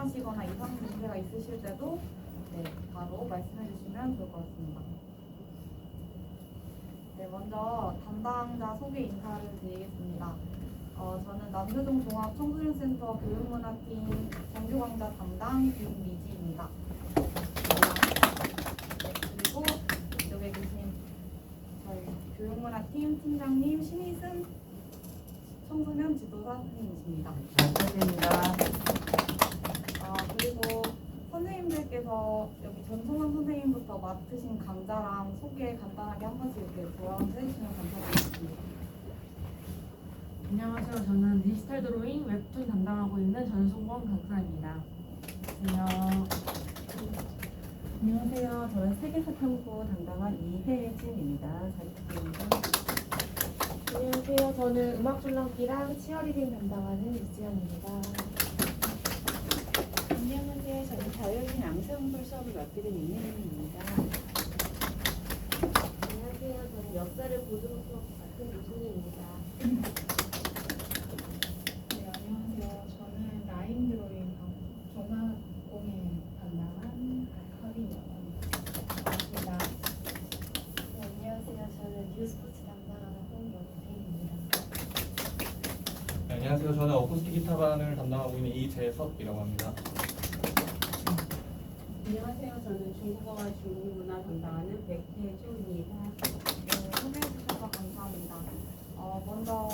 불편하시거나 이상 문제가 있으실 때도 바로 말씀해 주시면 좋을 것 같습니다. 먼저 담당자 소개 인사를 드리겠습니다. 저는 남교동 종합청소년센터 교육문화팀 정규강좌 담당 김미지입니다. 그리고 이쪽에 계신 저희 교육문화팀 팀장님 신희승 청소년 지도사 선생님이십니다. 감사드립니다. 그리고 선생님들께서 여기 전송원 선생님부터 맡으신 강좌랑 소개 간단하게 한 번씩 이렇게 조언해 주시면 감사드리겠습니다. 안녕하세요. 저는 디지털 드로잉 웹툰 담당하고 있는 전송원 강사입니다. 안녕. 안녕하세요. 저는 세계사 탐구 담당한 이혜진입니다. 잘 부탁드립니다. 안녕하세요. 저는 음악 줄넘기랑 치어리딩 담당하는 이지연입니다. 안녕하세요. 저는 자율인 앙상블 수업을 맡게 된 임혜린입니다. 안녕하세요. 저는 역사를 보조로 수업 맡은 유진입니다. 네, 안녕하세요. 저는 라인 드로잉 종합 공예 담당한 허린입니다. 반갑습니다. 네, 안녕하세요. 저는 뉴스포츠 담당하는 홍영빈입니다. 네, 안녕하세요. 저는 어쿠스틱 기타반을 담당하고 있는 이재섭이라고 합니다. 안녕하세요. 저는 중국어와 중국문화 담당하는 백혜주입니다. 소개해 주셔서 감사합니다. 먼저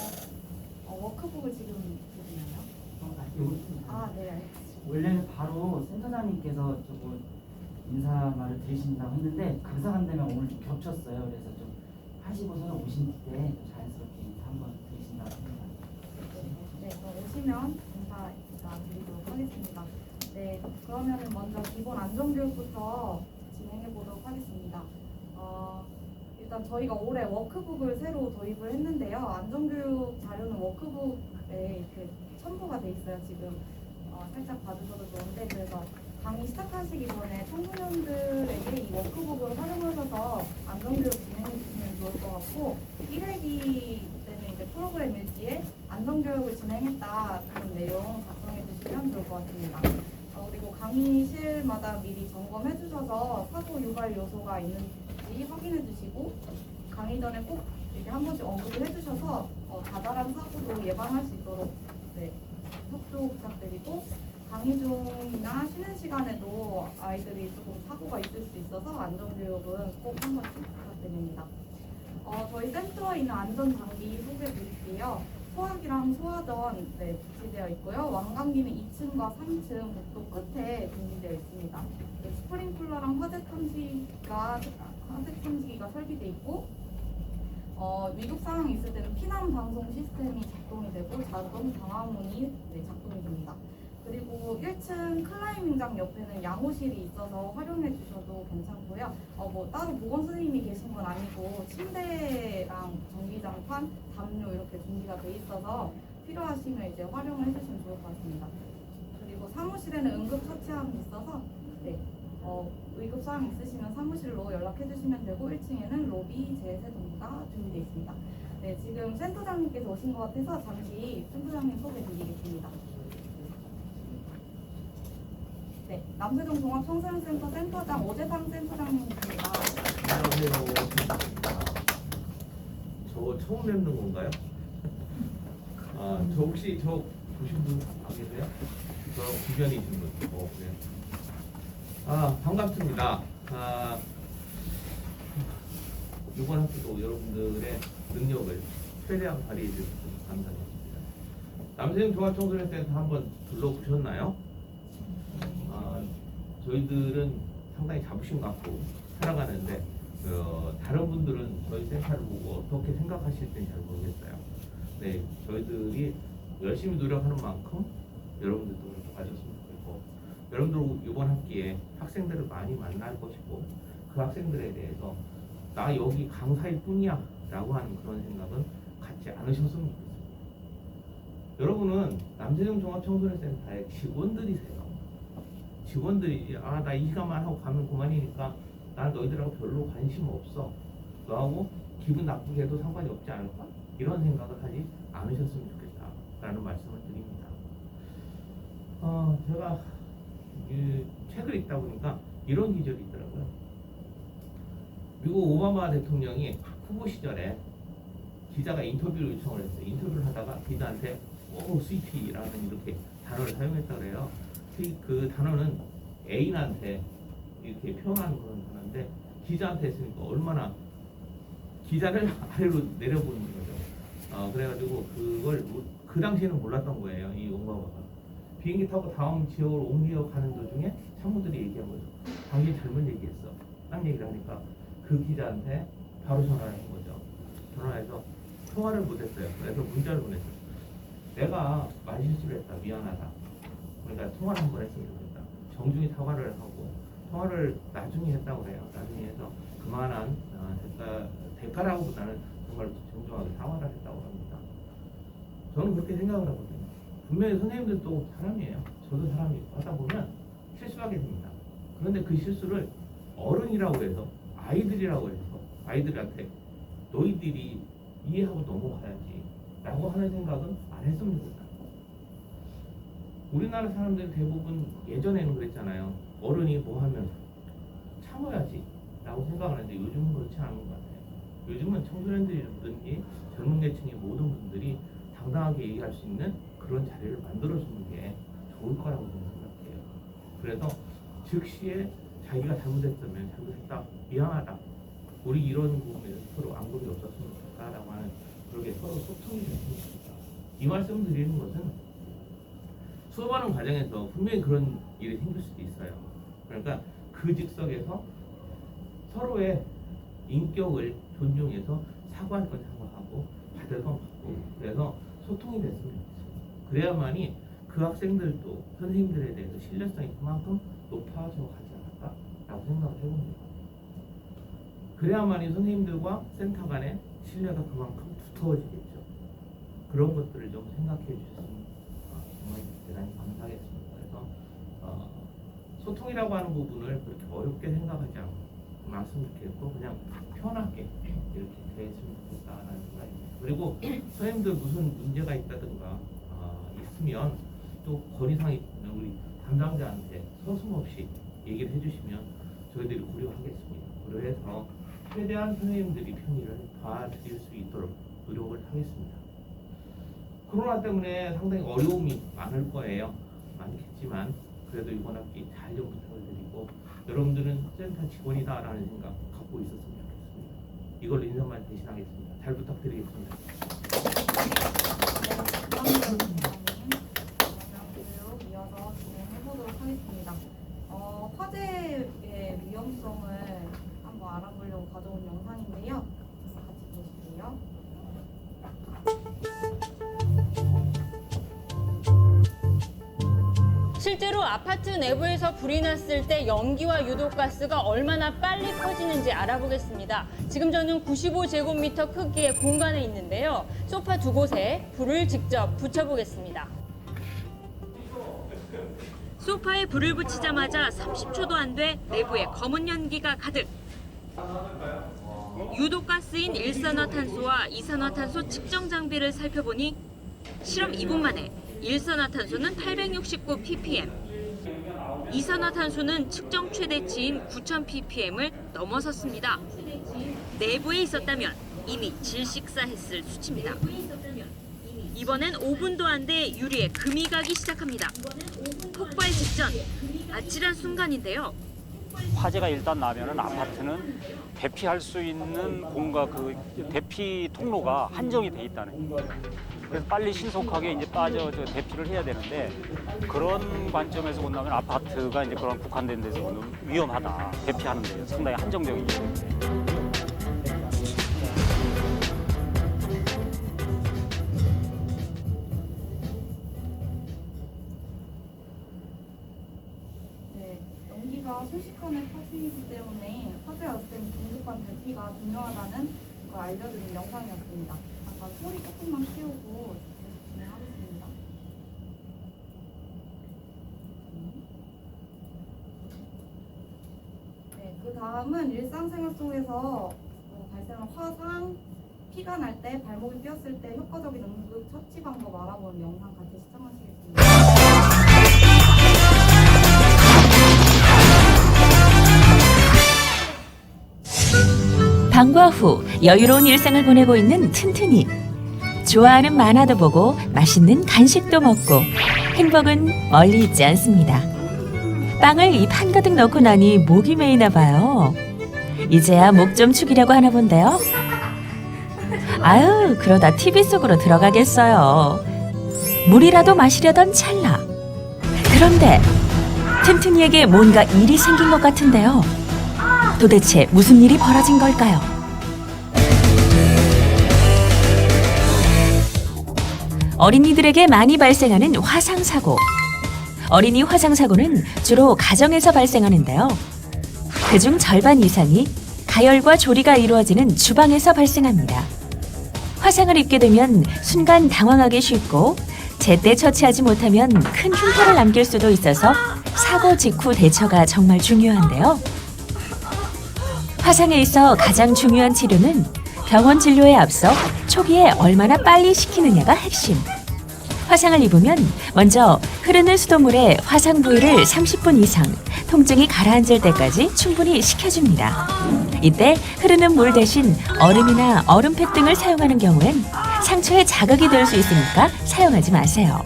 워크북을 지금 보시나요? 네, 알겠습니다. 원래는 바로 센터장님께서 조금 인사 말을 드리신다고 했는데 강사관 되면 오늘 좀 겹쳤어요. 그래서 좀 하시고서는 오신 때 자연스럽게 인사 한번 드리신다고 합니다. 오시면 인사 드리도록 하겠습니다. 그러면은 먼저 기본 안전교육부터 진행해 보도록 하겠습니다. 일단 저희가 올해 워크북을 새로 도입을 했는데요. 안전교육 자료는 워크북에 이렇게 첨부가 돼 있어요. 지금 살짝 봐주셔도 좋은데, 그래서 강의 시작하시기 전에 청소년들에게 이 워크북을 활용하셔서 안전교육 진행해 주시면 좋을 것 같고, 1회기 때는 이제 프로그램 일지에 안전교육을 진행했다는 내용 작성해 주시면 좋을 것 같습니다. 그리고 강의실마다 미리 점검해 주셔서 사고 유발 요소가 있는지 확인해 주시고, 강의 전에 꼭 이렇게 한 번씩 언급을 해 주셔서 자잘한 사고도 예방할 수 있도록 협조 부탁드리고, 강의 중이나 쉬는 시간에도 아이들이 조금 사고가 있을 수 있어서 안전교육은 꼭 한 번씩 부탁드립니다. 저희 센터에 있는 안전장비 소개해 드릴게요. 소화기랑 소화전 비치되어 있고요. 왕관기는 2층과 3층 복도 끝에 준비되어 있습니다. 스프링클러랑 화재 탐지기가 설비되어 있고, 위급 상황이 있을 때는 피난 방송 시스템이 작동이 되고 자동 방화문이 작동이 됩니다. 그리고 1층 클라이밍장 옆에는 양호실이 있어서 활용해 주셔도 괜찮고요. 따로 보건 선생님이 계신 건 아니고 침대랑 전기장판, 담요 이렇게 준비가 돼 있어서 필요하시면 이제 활용을 해주시면 좋을 것 같습니다. 그리고 사무실에는 응급처치함이 있어서 의급 사항 있으시면 사무실로 연락해 주시면 되고, 1층에는 로비 제세동기가 준비되어 있습니다. 지금 센터장님께서 오신 것 같아서 잠시 센터장님 소개 드리겠습니다. 남세동 종합청소년센터 센터장 오재상 센터장님입니다. 안녕하세요. 저 처음 뵙는 건가요? 저 혹시 저 보신 분 안 계세요? 저 주변에 있는 분. 그래요. 반갑습니다. 이번 학기도 여러분들의 능력을 최대한 발휘해 주셔서 감사드립니다. 남세동 종합청소년센터 한번 둘러보셨나요? 저희들은 상당히 자부심 갖고 살아가는데, 다른 분들은 저희 센터를 보고 어떻게 생각하실지는 잘 모르겠어요. 저희들이 열심히 노력하는 만큼 여러분들도 그렇게 봐줬으면 좋겠고, 여러분들 이번 학기에 학생들을 많이 만날 것이고, 그 학생들에 대해서 나 여기 강사일 뿐이야 라고 하는 그런 생각은 갖지 않으셨으면 좋겠습니다. 여러분은 남세동 종합청소년센터의 직원들이세요. 직원들이 나 이 시간만 하고 가면 그만이니까 난 너희들하고 별로 관심 없어, 너하고 기분 나쁘게 해도 상관이 없지 않을까? 이런 생각을 하지 않으셨으면 좋겠다 라는 말씀을 드립니다. 제가 책을 읽다 보니까 이런 기절이 있더라고요. 미국 오바마 대통령이 후보 시절에 기자가 인터뷰를 요청을 했어요. 인터뷰를 하다가 기자한테 오 스위티라는 이렇게 단어를 사용했다 그래요. 그 단어는 애인한테 이렇게 표현하는 그런 단어인데 기자한테 했으니까 얼마나 기자를 아래로 내려보는 거죠. 그래가지고 그걸 그 당시에는 몰랐던 거예요. 이 오바마가 비행기 타고 다음 지역으로 옮겨가는 도중에 참모들이 얘기한 거죠. 당신이 잘못 얘기했어. 딱 얘기를 하니까 그 기자한테 바로 전화를 한 거죠. 전화해서 통화를 못했어요. 그래서 문자를 보냈어요. 내가 말실수를 했다. 미안하다. 그러니까 통화를 한 번 했으면 좋겠다. 정중히 사과를 하고 통화를 나중에 했다고 해요. 나중에 해서 그만한 대가라고보다는 정말 정중하게 사과를 했다고 합니다. 저는 그렇게 생각을 하거든요. 분명히 선생님들도 사람이에요. 저도 사람이고 하다 보면 실수하게 됩니다. 그런데 그 실수를 어른이라고 해서 아이들이라고 해서 아이들한테 너희들이 이해하고 넘어가야지 라고 하는 생각은 안 했으면 좋겠다. 우리나라 사람들 대부분 예전에는 그랬잖아요. 어른이 뭐 하면 참아야지 라고 생각하는데 요즘은 그렇지 않은 것 같아요. 요즘은 청소년들이든지 젊은 계층의 모든 분들이 당당하게 얘기할 수 있는 그런 자리를 만들어주는 게 좋을 거라고 저는 생각해요. 그래서 즉시에 자기가 잘못했다면 잘못했다, 미안하다, 우리 이런 부분에서 서로 안골이 없었으면 좋겠다라고 하는 그렇게 서로 소통이 됐으면 좋겠다. 이 말씀 드리는 것은 수업하는 과정에서 분명히 그런 일이 생길 수도 있어요. 그러니까 그 즉석에서 서로의 인격을 존중해서 사과할 건 사과하고 받을 건 받고 그래서 소통이 됐으면 좋겠어요. 그래야만이 그 학생들도 선생님들에 대해서 신뢰성이 그만큼 높아져 가지 않을까라고 생각을 해봅니다. 그래야만이 선생님들과 센터 간의 신뢰가 그만큼 두터워지겠죠. 그런 것들을 좀 생각해 주셨으면 정말 대단히 감사하겠습니다. 그래서 소통이라고 하는 부분을 그렇게 어렵게 생각하지 않았으면 좋겠고 그냥 편하게 이렇게 대했으면 좋겠다라는 생각입니다. 그리고 선생님들 무슨 문제가 있다든가 있으면 또 건의사항이 있으면 우리 담당자한테 서슴없이 얘기를 해주시면 저희들이 고려하겠습니다. 고려해서 최대한 선생님들이 편의를 봐드릴 수 있도록 노력을 하겠습니다. 코로나 때문에 상당히 어려움이 많을 거예요. 많겠지만 그래도 이번 학기 잘 좀 부탁을 드리고 여러분들은 센터 직원이다라는 생각 갖고 있었으면 좋겠습니다. 이걸로 인사말 대신하겠습니다. 잘 부탁드리겠습니다. 이어서 진행해보도록 하겠습니다. 화재의 위험성을 한번 알아보려고 가져온 영상인데요. 같이 보실게요. 실제로 아파트 내부에서 불이 났을 때 연기와 유독가스가 얼마나 빨리 퍼지는지 알아보겠습니다. 지금 저는 95제곱미터 크기의 공간에 있는데요. 소파 두 곳에 불을 직접 붙여보겠습니다. 소파에 불을 붙이자마자 30초도 안 돼 내부에 검은 연기가 가득. 유독가스인 일산화탄소와 이산화탄소 측정 장비를 살펴보니 실험 2분 만에 일산화탄소는 869 ppm, 이산화탄소는 측정 최대치인 9000 ppm을 넘어섰습니다. 내부에 있었다면 이미 질식사했을 수치입니다. 이번엔 5분도 안 돼 유리에 금이 가기 시작합니다. 폭발 직전, 아찔한 순간인데요. 화재가 일단 나면은 아파트는 대피할 수 있는 공간 그 대피 통로가 한정이 돼 있다는 거예요. 그래서 빨리 신속하게 이제 대피를 해야 되는데 그런 관점에서 본다면 아파트가 이제 그런 국한된 데서 보면 위험하다. 대피하는 데 상당히 한정되어 있기 때문에. 연기가 순식간에 퍼지기 때문에 화재 왔을 때는 긴급한 대피가 중요하다는 걸 알려드린 영상이었습니다. 잠깐 소리 조금만 키우고 진행하겠습니다. 네, 그 다음은 일상생활 속에서 발생한 화상, 피가 날 때, 발목이 삐었을 때 효과적인 응급 처치 방법 알아보는 영상 같이 시청하시겠습니다. 후 여유로운 일상을 보내고 있는 튼튼이. 좋아하는 만화도 보고 맛있는 간식도 먹고 행복은 멀리 있지 않습니다. 빵을 입 한가득 넣고 나니 목이 메이나 봐요. 이제야 목 좀 축이려고 하나 본데요. 아유, 그러다 TV 속으로 들어가겠어요. 물이라도 마시려던 찰나. 그런데 튼튼이에게 뭔가 일이 생긴 것 같은데요. 도대체 무슨 일이 벌어진 걸까요? 어린이들에게 많이 발생하는 화상사고. 어린이 화상사고는 주로 가정에서 발생하는데요. 그중 절반 이상이 가열과 조리가 이루어지는 주방에서 발생합니다. 화상을 입게 되면 순간 당황하기 쉽고 제때 처치하지 못하면 큰 흉터를 남길 수도 있어서 사고 직후 대처가 정말 중요한데요. 화상에 있어 가장 중요한 치료는 병원 진료에 앞서 초기에 얼마나 빨리 시키느냐가 핵심. 화상을 입으면 먼저 흐르는 수돗물에 화상 부위를 30분 이상 통증이 가라앉을 때까지 충분히 식혀줍니다. 이때 흐르는 물 대신 얼음이나 얼음팩 등을 사용하는 경우엔 상처에 자극이 될 수 있으니까 사용하지 마세요.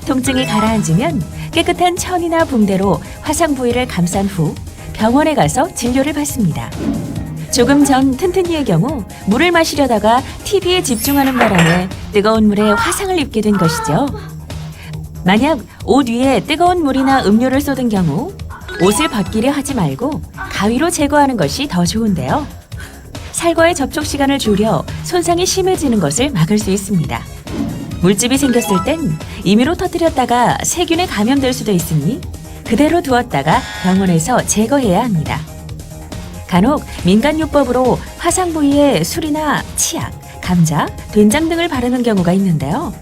통증이 가라앉으면 깨끗한 천이나 붕대로 화상 부위를 감싼 후 병원에 가서 진료를 받습니다. 조금 전 튼튼이의 경우 물을 마시려다가 TV에 집중하는 바람에 뜨거운 물에 화상을 입게 된 것이죠. 만약 옷 위에 뜨거운 물이나 음료를 쏟은 경우 옷을 벗기려 하지 말고 가위로 제거하는 것이 더 좋은데요. 살과의 접촉 시간을 줄여 손상이 심해지는 것을 막을 수 있습니다. 물집이 생겼을 땐 임의로 터뜨렸다가 세균에 감염될 수도 있으니 그대로 두었다가 병원에서 제거해야 합니다. 간혹 민간요법으로 화상 부위에 술이나 치약, 감자, 된장 등을 바르는 경우가 있는데요.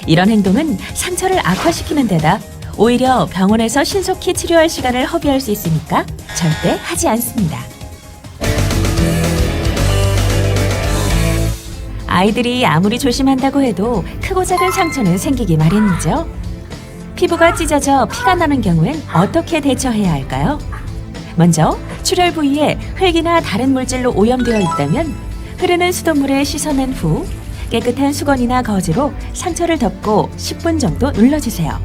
이런 행동은 상처를 악화시키는 데다 오히려 병원에서 신속히 치료할 시간을 허비할 수 있으니까 절대 하지 않습니다. 아이들이 아무리 조심한다고 해도 크고 작은 상처는 생기기 마련이죠. 피부가 찢어져 피가 나는 경우엔 어떻게 대처해야 할까요? 먼저 출혈 부위에 흙이나 다른 물질로 오염되어 있다면 흐르는 수돗물에 씻어낸 후 깨끗한 수건이나 거즈로 상처를 덮고 10분 정도 눌러주세요.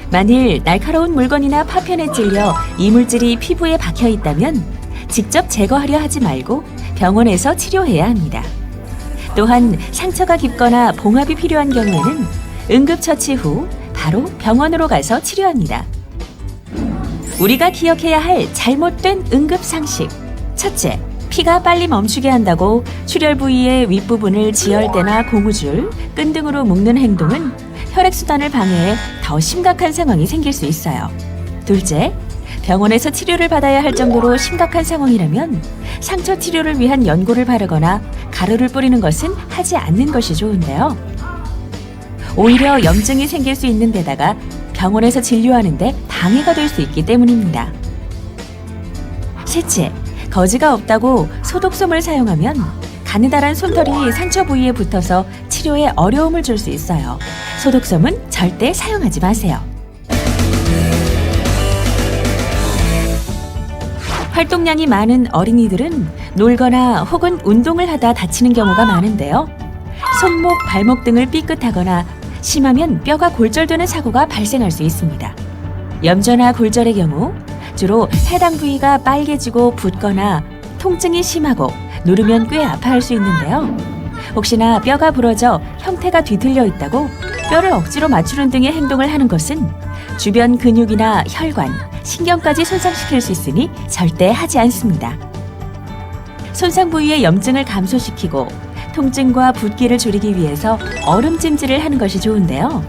만일 날카로운 물건이나 파편에 찔려 이물질이 피부에 박혀 있다면 직접 제거하려 하지 말고 병원에서 치료해야 합니다. 또한 상처가 깊거나 봉합이 필요한 경우에는 응급처치 후 바로 병원으로 가서 치료합니다. 우리가 기억해야 할 잘못된 응급상식. 첫째, 피가 빨리 멈추게 한다고 출혈 부위의 윗부분을 지혈대나 고무줄, 끈 등으로 묶는 행동은 혈액순환을 방해해 더 심각한 상황이 생길 수 있어요. 둘째, 병원에서 치료를 받아야 할 정도로 심각한 상황이라면 상처 치료를 위한 연고를 바르거나 가루를 뿌리는 것은 하지 않는 것이 좋은데요. 오히려 염증이 생길 수 있는 데다가 병원에서 진료하는데 방해가 될 수 있기 때문입니다. 셋째, 거즈가 없다고 소독솜을 사용하면 가느다란 솜털이 상처 부위에 붙어서 치료에 어려움을 줄 수 있어요. 소독솜은 절대 사용하지 마세요. 활동량이 많은 어린이들은 놀거나 혹은 운동을 하다 다치는 경우가 많은데요. 손목, 발목 등을 삐끗하거나 심하면 뼈가 골절되는 사고가 발생할 수 있습니다. 염좌나 골절의 경우 주로 해당 부위가 빨개지고 붓거나 통증이 심하고 누르면 꽤 아파할 수 있는데요. 혹시나 뼈가 부러져 형태가 뒤틀려 있다고 뼈를 억지로 맞추는 등의 행동을 하는 것은 주변 근육이나 혈관, 신경까지 손상시킬 수 있으니 절대 하지 않습니다. 손상 부위의 염증을 감소시키고 통증과 붓기를 줄이기 위해서 얼음찜질을 하는 것이 좋은데요.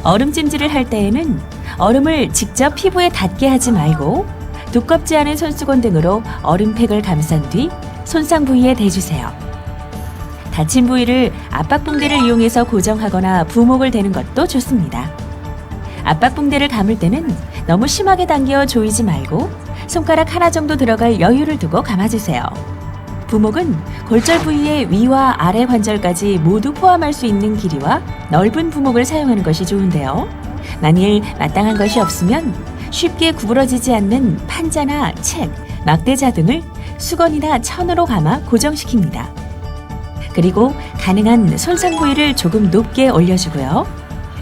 얼음찜질을 할 때에는 얼음을 직접 피부에 닿게 하지 말고 두껍지 않은 손수건 등으로 얼음팩을 감싼 뒤 손상 부위에 대주세요. 다친 부위를 압박붕대를 이용해서 고정하거나 부목을 대는 것도 좋습니다. 압박붕대를 감을 때는 너무 심하게 당겨 조이지 말고 손가락 하나 정도 들어갈 여유를 두고 감아주세요. 부목은 골절 부위의 위와 아래 관절까지 모두 포함할 수 있는 길이와 넓은 부목을 사용하는 것이 좋은데요. 만일 마땅한 것이 없으면 쉽게 구부러지지 않는 판자나 책, 막대자 등을 수건이나 천으로 감아 고정시킵니다. 그리고 가능한 손상 부위를 조금 높게 올려주고요.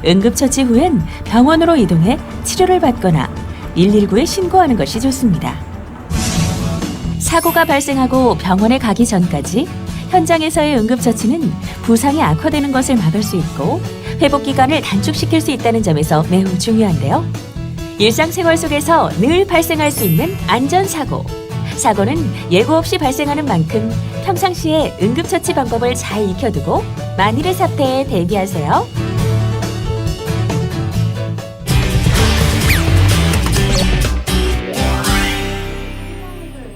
응급처치 후엔 병원으로 이동해 치료를 받거나 119에 신고하는 것이 좋습니다. 사고가 발생하고 병원에 가기 전까지 현장에서의 응급처치는 부상이 악화되는 것을 막을 수 있고 회복 기간을 단축시킬 수 있다는 점에서 매우 중요한데요. 일상생활 속에서 늘 발생할 수 있는 안전사고. 사고는 예고 없이 발생하는 만큼 평상시에 응급처치 방법을 잘 익혀두고 만일의 사태에 대비하세요.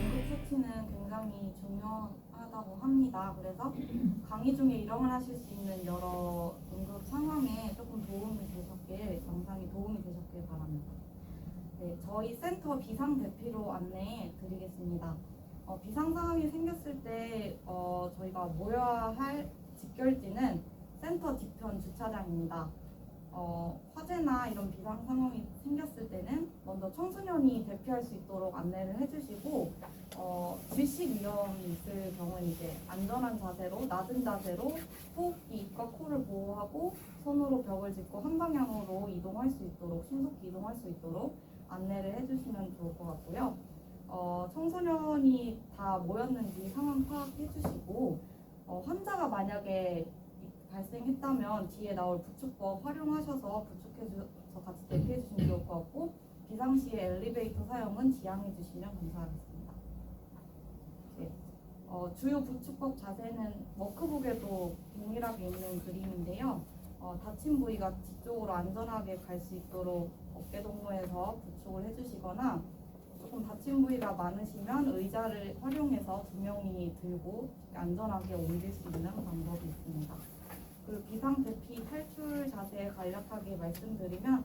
응급처치는 굉장히 중요하다고 합니다. 그래서 강의 중에 일어날 하실 수 있는 여러 응급 상황에 조금 영상이 도움이 되셨길 바랍니다. 네, 저희 센터 비상 대피로 안내해 드리겠습니다. 비상 상황이 생겼을 때 저희가 모여야 할 직결지는 센터 뒤편 주차장입니다. 화재나 이런 비상 상황이 생겼을 때는 먼저 청소년이 대피할 수 있도록 안내를 해주시고 질식 위험이 있을 경우는 이제 안전한 자세로 낮은 자세로 호흡기 입과 코를 보호하고 손으로 벽을 짚고 한 방향으로 이동할 수 있도록 신속히 이동할 수 있도록 안내를 해주시면 좋을 것 같고요. 청소년이 다 모였는지 상황 파악해 주시고 환자가 만약에 발생했다면 뒤에 나올 부축법 활용하셔서 부축해서 같이 대피해 주시면 좋을 것 같고 비상시에 엘리베이터 사용은 지양해 주시면 감사하겠습니다. 네. 주요 부축법 자세는 워크북에도 동일하게 있는 그림인데요. 다친 부위가 뒤쪽으로 안전하게 갈 수 있도록 어깨 동무에서 부축을 해주시거나 조금 다친 부위가 많으시면 의자를 활용해서 2명이 들고 안전하게 옮길 수 있는 방법이 있습니다. 그리고 비상 대피 탈출 자세에 간략하게 말씀드리면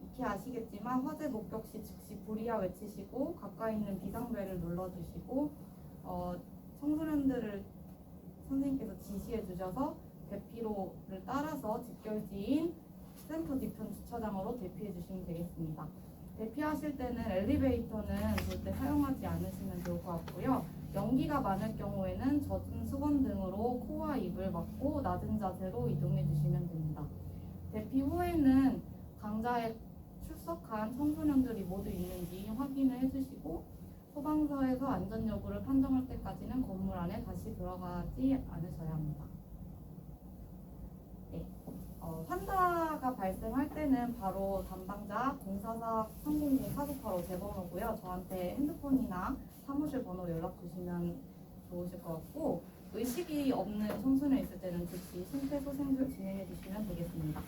익히 아시겠지만 화재 목격 시 즉시 불이야 외치시고 가까이 있는 비상벨을 눌러주시고 청소년들을 선생님께서 지시해 주셔서 대피로를 따라서 직결지인 센터 뒤편 주차장으로 대피해 주시면 되겠습니다. 대피하실 때는 엘리베이터는 절대 사용하지 않으시면 좋을 것 같고요. 연기가 많을 경우에는 젖은 수건 등으로 코와 입을 막고 낮은 자세로 이동해 주시면 됩니다. 대피 후에는 강자에 출석한 청소년들이 모두 있는지 확인을 해주시고 소방서에서 안전 여부를 판정할 때까지는 건물 안에 다시 들어가지 않으셔야 합니다. 네. 환자가 발생할 때는 바로 담당자 044-300-4985 제 번호고요. 저한테 핸드폰이나 사무실 번호 연락 주시면 좋으실 것 같고 의식이 없는 청소년 있을 때는 즉시 심폐소생술 진행해 주시면 되겠습니다.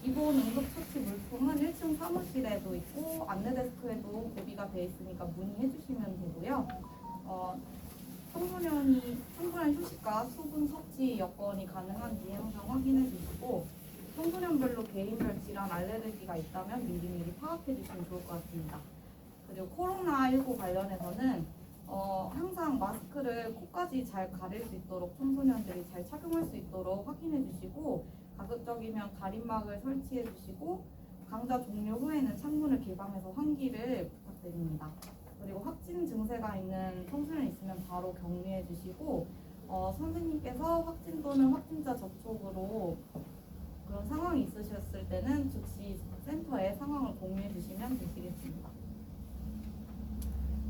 기본 응급처치 물품은 1층 사무실에도 있고 안내데스크에도 구비가 되어 있으니까 문의해 주시면 되고요. 청소년이 충분한 휴식과 수분 섭취 여건이 가능한지 항상 확인해 주시고 청소년별로 개인별 질환 알레르기가 있다면 미리미리 파악해 주시면 좋을 것 같습니다. 그리고 코로나19 관련해서는 항상 마스크를 코까지 잘 가릴 수 있도록 청소년들이 잘 착용할 수 있도록 확인해 주시고 가급적이면 가림막을 설치해 주시고 강좌 종료 후에는 창문을 개방해서 환기를 부탁드립니다. 그리고 확진 증세가 있는 청소년이 있으면 바로 격리해 주시고 선생님께서 확진 또는 확진자 접촉으로 그런 상황이 있으셨을 때는 즉시 센터에 상황을 공유해 주시면 되시겠습니다.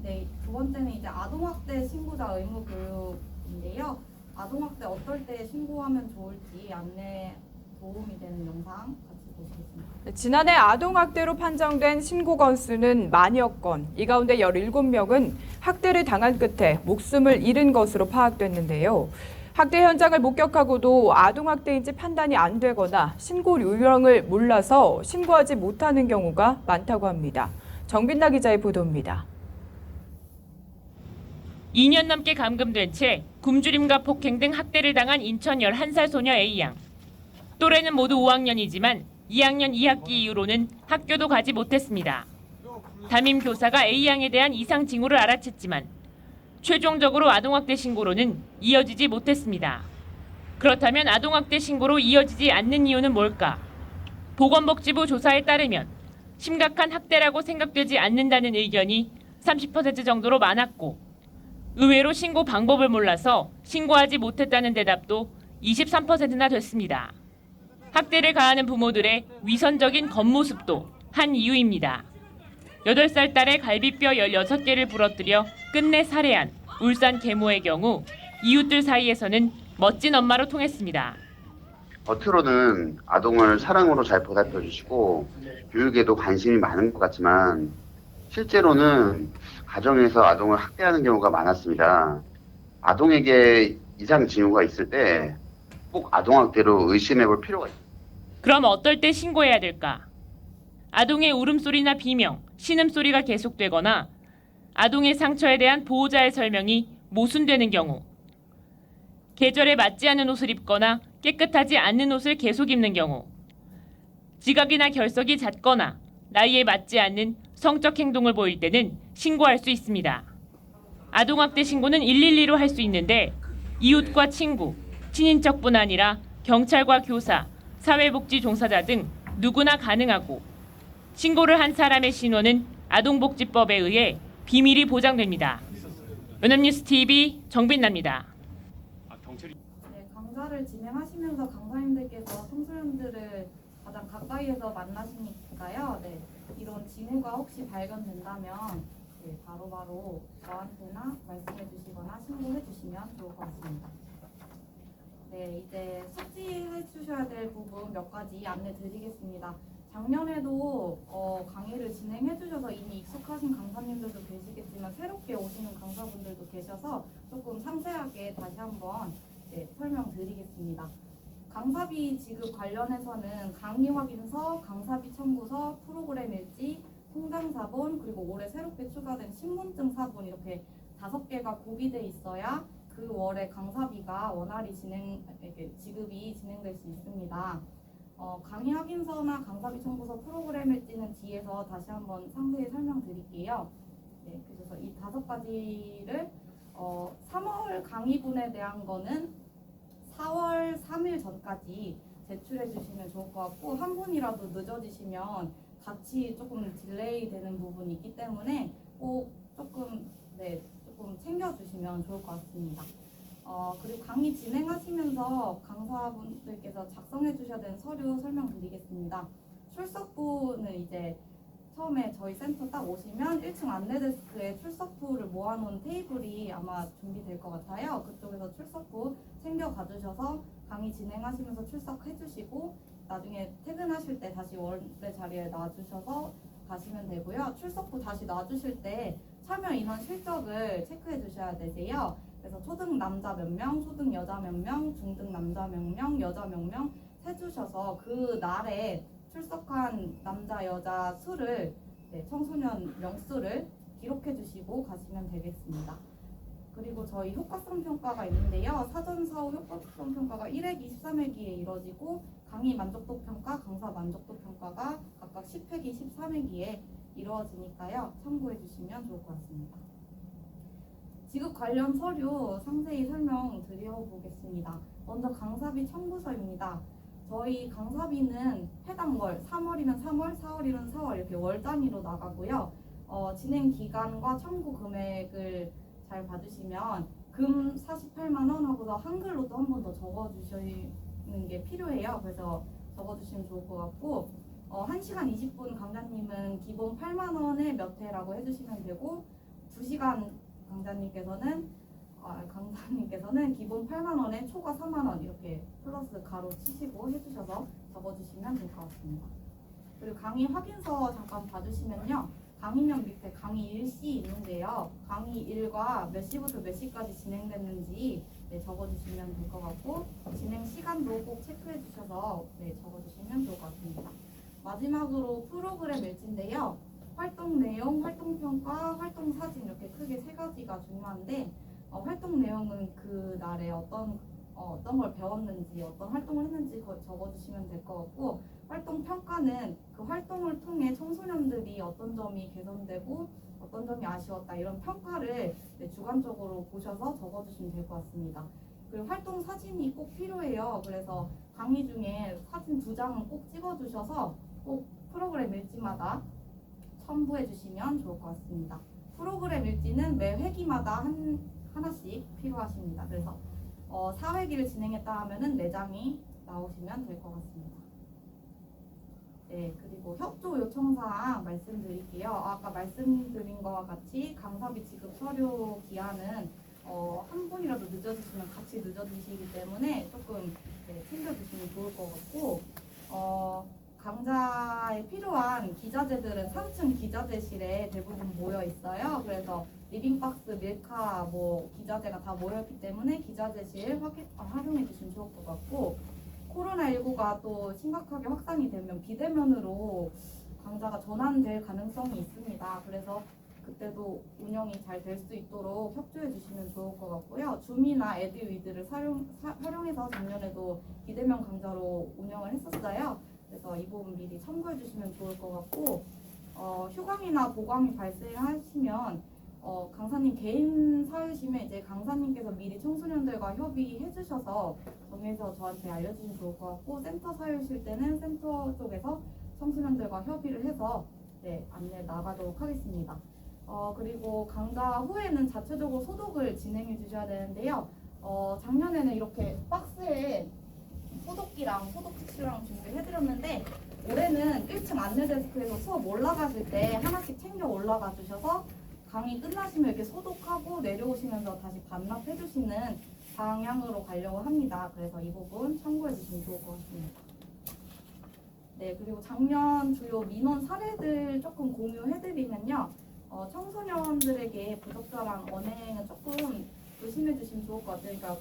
네, 두 번째는 이제 아동학대 신고자 의무 교육인데요. 아동학대 어떨 때 신고하면 좋을지 안내 도움이 되는 영상 같이 보시겠습니다. 지난해 아동학대로 판정된 신고 건수는 만여 건, 이 가운데 17명은 학대를 당한 끝에 목숨을 잃은 것으로 파악됐는데요. 학대 현장을 목격하고도 아동학대인지 판단이 안 되거나 신고 요령을 몰라서 신고하지 못하는 경우가 많다고 합니다. 정빈나 기자의 보도입니다. 2년 넘게 감금된 채 굶주림과 폭행 등 학대를 당한 인천 11살 소녀 A양. 또래는 모두 5학년이지만 2학년 2학기 이후로는 학교도 가지 못했습니다. 담임 교사가 A양에 대한 이상 징후를 알아챘지만 최종적으로 아동학대 신고로는 이어지지 못했습니다. 그렇다면 아동학대 신고로 이어지지 않는 이유는 뭘까? 보건복지부 조사에 따르면 심각한 학대라고 생각되지 않는다는 의견이 30% 정도로 많았고 의외로 신고 방법을 몰라서 신고하지 못했다는 대답도 23%나 됐습니다. 학대를 가하는 부모들의 위선적인 겉모습도 한 이유입니다. 8살 딸의 갈비뼈 16개를 부러뜨려 끝내 살해한 울산 계모의 경우 이웃들 사이에서는 멋진 엄마로 통했습니다. 겉으로는 아동을 사랑으로 잘 보살펴 주시고 교육에도 관심이 많은 것 같지만 실제로는 가정에서 아동을 학대하는 경우가 많았습니다. 아동에게 이상 징후가 있을 때 꼭 아동학대로 의심해 볼 필요가 있습니다. 그럼 어떨 때 신고해야 될까? 아동의 울음소리나 비명, 신음소리가 계속되거나 아동의 상처에 대한 보호자의 설명이 모순되는 경우, 계절에 맞지 않는 옷을 입거나 깨끗하지 않는 옷을 계속 입는 경우, 지각이나 결석이 잦거나 나이에 맞지 않는 성적 행동을 보일 때는 신고할 수 있습니다. 아동학대 신고는 112로 할 수 있는데 이웃과 친구, 친인척뿐 아니라 경찰과 교사, 사회복지 종사자 등 누구나 가능하고 신고를 한 사람의 신원은 아동복지법에 의해 비밀이 보장됩니다. 연합뉴스TV 정빈나입니다. 네, 강좌를 진행하시면서 강사님들께서 청소년들을 가장 가까이에서 만나시니까요. 네, 이런 징후가 혹시 발견된다면 네, 바로바로 저한테나 말씀해 주시거나 신고해 주시면 좋을 것 같습니다. 네, 이제 숙지해 주셔야 될 부분 몇 가지 안내 드리겠습니다. 작년에도 강의를 진행해 주셔서 이미 익숙하신 강사님들도 계시겠지만 새롭게 오시는 강사분들도 계셔서 조금 상세하게 다시 한번 네, 설명드리겠습니다. 강사비 지급 관련해서는 강의 확인서, 강사비 청구서, 프로그램 일지, 통장 사본, 그리고 올해 새롭게 추가된 신분증 사본 이렇게 5개가 구비돼 있어야 그 월에 강사비가 원활히 지급이 진행될 수 있습니다. 강의 확인서나 강사비 청구서, 프로그램 일지는 뒤에서 다시 한번 상세히 설명드릴게요. 네, 그래서 이 5가지를 3월 강의분에 대한 거는 4월 3일 전까지 제출해 주시면 좋을 것 같고, 한 분이라도 늦어지시면 같이 조금 딜레이 되는 부분이 있기 때문에 꼭 조금 챙겨주시면 좋을 것 같습니다. 그리고 강의 진행하시면서 강사분들께서 작성해 주셔야 되는 서류 설명드리겠습니다. 출석부는 이제 처음에 저희 센터 딱 오시면 1층 안내데스크에 출석부를 모아놓은 테이블이 아마 준비될 것 같아요. 그쪽에서 출석부 챙겨가 주셔서 강의 진행하시면서 출석해 주시고 나중에 퇴근하실 때 다시 원래 자리에 놔주셔서 가시면 되고요. 출석부 다시 놔주실 때 참여 인원 실적을 체크해 주셔야 되세요. 그래서 초등 남자 몇 명, 초등 여자 몇 명, 중등 남자 몇 명, 여자 몇 명 세주셔서 그 날에 출석한 남자, 여자 수를 청소년 명수를 기록해 주시고 가시면 되겠습니다. 그리고 저희 효과성 평가가 있는데요. 사전 사후 효과성 평가가 1회기, 13회기에 이루어지고 강의 만족도 평가, 강사 만족도 평가가 각각 10회기, 13회기에 이루어지니까요. 참고해 주시면 좋을 것 같습니다. 지급 관련 서류 상세히 설명드려보겠습니다. 먼저 강사비 청구서입니다. 저희 강사비는 해당 월, 3월이면 3월, 4월이면 4월 이렇게 월 단위로 나가고요. 진행 기간과 청구 금액을 잘 봐주시면 금 48만 원 하고서 한글로 또 한 번 더 적어주시는 게 필요해요. 그래서 적어주시면 좋을 것 같고 1시간 20분 강좌님은 기본 8만 원에 몇 회라고 해주시면 되고 2시간 강사님께서는 기본 8만 원에 초과 4만 원 이렇게 플러스 가로 치시고 해주셔서 적어주시면 될 것 같습니다. 그리고 강의 확인서 잠깐 봐주시면요. 강의명 밑에 강의 일시 있는데요. 강의 일과 몇 시부터 몇 시까지 진행됐는지 적어주시면 될 것 같고 진행 시간도 꼭 체크해 주셔서 적어주시면 좋을 것 같습니다. 마지막으로 프로그램 일지인데요. 활동 내용, 활동 평가, 활동 사진 이렇게 크게 3가지가 중요한데 활동 내용은 그 날에 어떤 걸 배웠는지 어떤 활동을 했는지 적어주시면 될 것 같고 활동 평가는 그 활동을 통해 청소년들이 어떤 점이 개선되고 어떤 점이 아쉬웠다 이런 평가를 주관적으로 보셔서 적어주시면 될 것 같습니다. 그리고 활동 사진이 꼭 필요해요. 그래서 강의 중에 사진 2장은 꼭 찍어주셔서 꼭 프로그램 일지마다 첨부해 주시면 좋을 것 같습니다. 프로그램 일지는 매 회기마다 하나씩 필요하십니다. 그래서 4회기를 진행했다 하면은 4장이 나오시면 될 것 같습니다. 네, 그리고 협조 요청사항 말씀드릴게요. 아까 말씀드린 것과 같이 강사비 지급 서류 기한은 한 분이라도 늦어지시면 같이 늦어지시기 때문에 조금 챙겨주시면 좋을 것 같고 강좌에 필요한 기자재들은 3층 기자재실에 대부분 모여 있어요. 그래서 리빙박스, 밀카, 뭐 기자재가 다 모여 있기 때문에 기자재실 활용해 주시면 좋을 것 같고 코로나19가 또 심각하게 확산이 되면 비대면으로 강좌가 전환될 가능성이 있습니다. 그래서 그때도 운영이 잘 될 수 있도록 협조해 주시면 좋을 것 같고요. 줌이나 에듀위드를 활용해서 작년에도 비대면 강좌로 운영을 했었어요. 그래서 이 부분 미리 참고해 주시면 좋을 것 같고 휴강이나 보강이 발생하시면 강사님 개인 사유시면 이제 강사님께서 미리 청소년들과 협의해 주셔서 정해서 저한테 알려주시면 좋을 것 같고 센터 사유실 때는 센터 쪽에서 청소년들과 협의를 해서 안내 나가도록 하겠습니다. 그리고 강좌 후에는 자체적으로 소독을 진행해 주셔야 되는데요. 작년에는 이렇게 박스에 소독기랑 소독티슈랑 준비해드렸는데 올해는 1층 안내데스크에서 수업 올라가실 때 하나씩 챙겨 올라가 주셔서 강의 끝나시면 이렇게 소독하고 내려오시면서 다시 반납해 주시는 방향으로 가려고 합니다. 그래서 이 부분 참고해 주시면 좋을 것 같습니다. 네, 그리고 작년 주요 민원 사례들 조금 공유해드리면요. 청소년들에게 부적절한 언행은 조금 조심해 주시면 좋을 것 같아요. 그러니까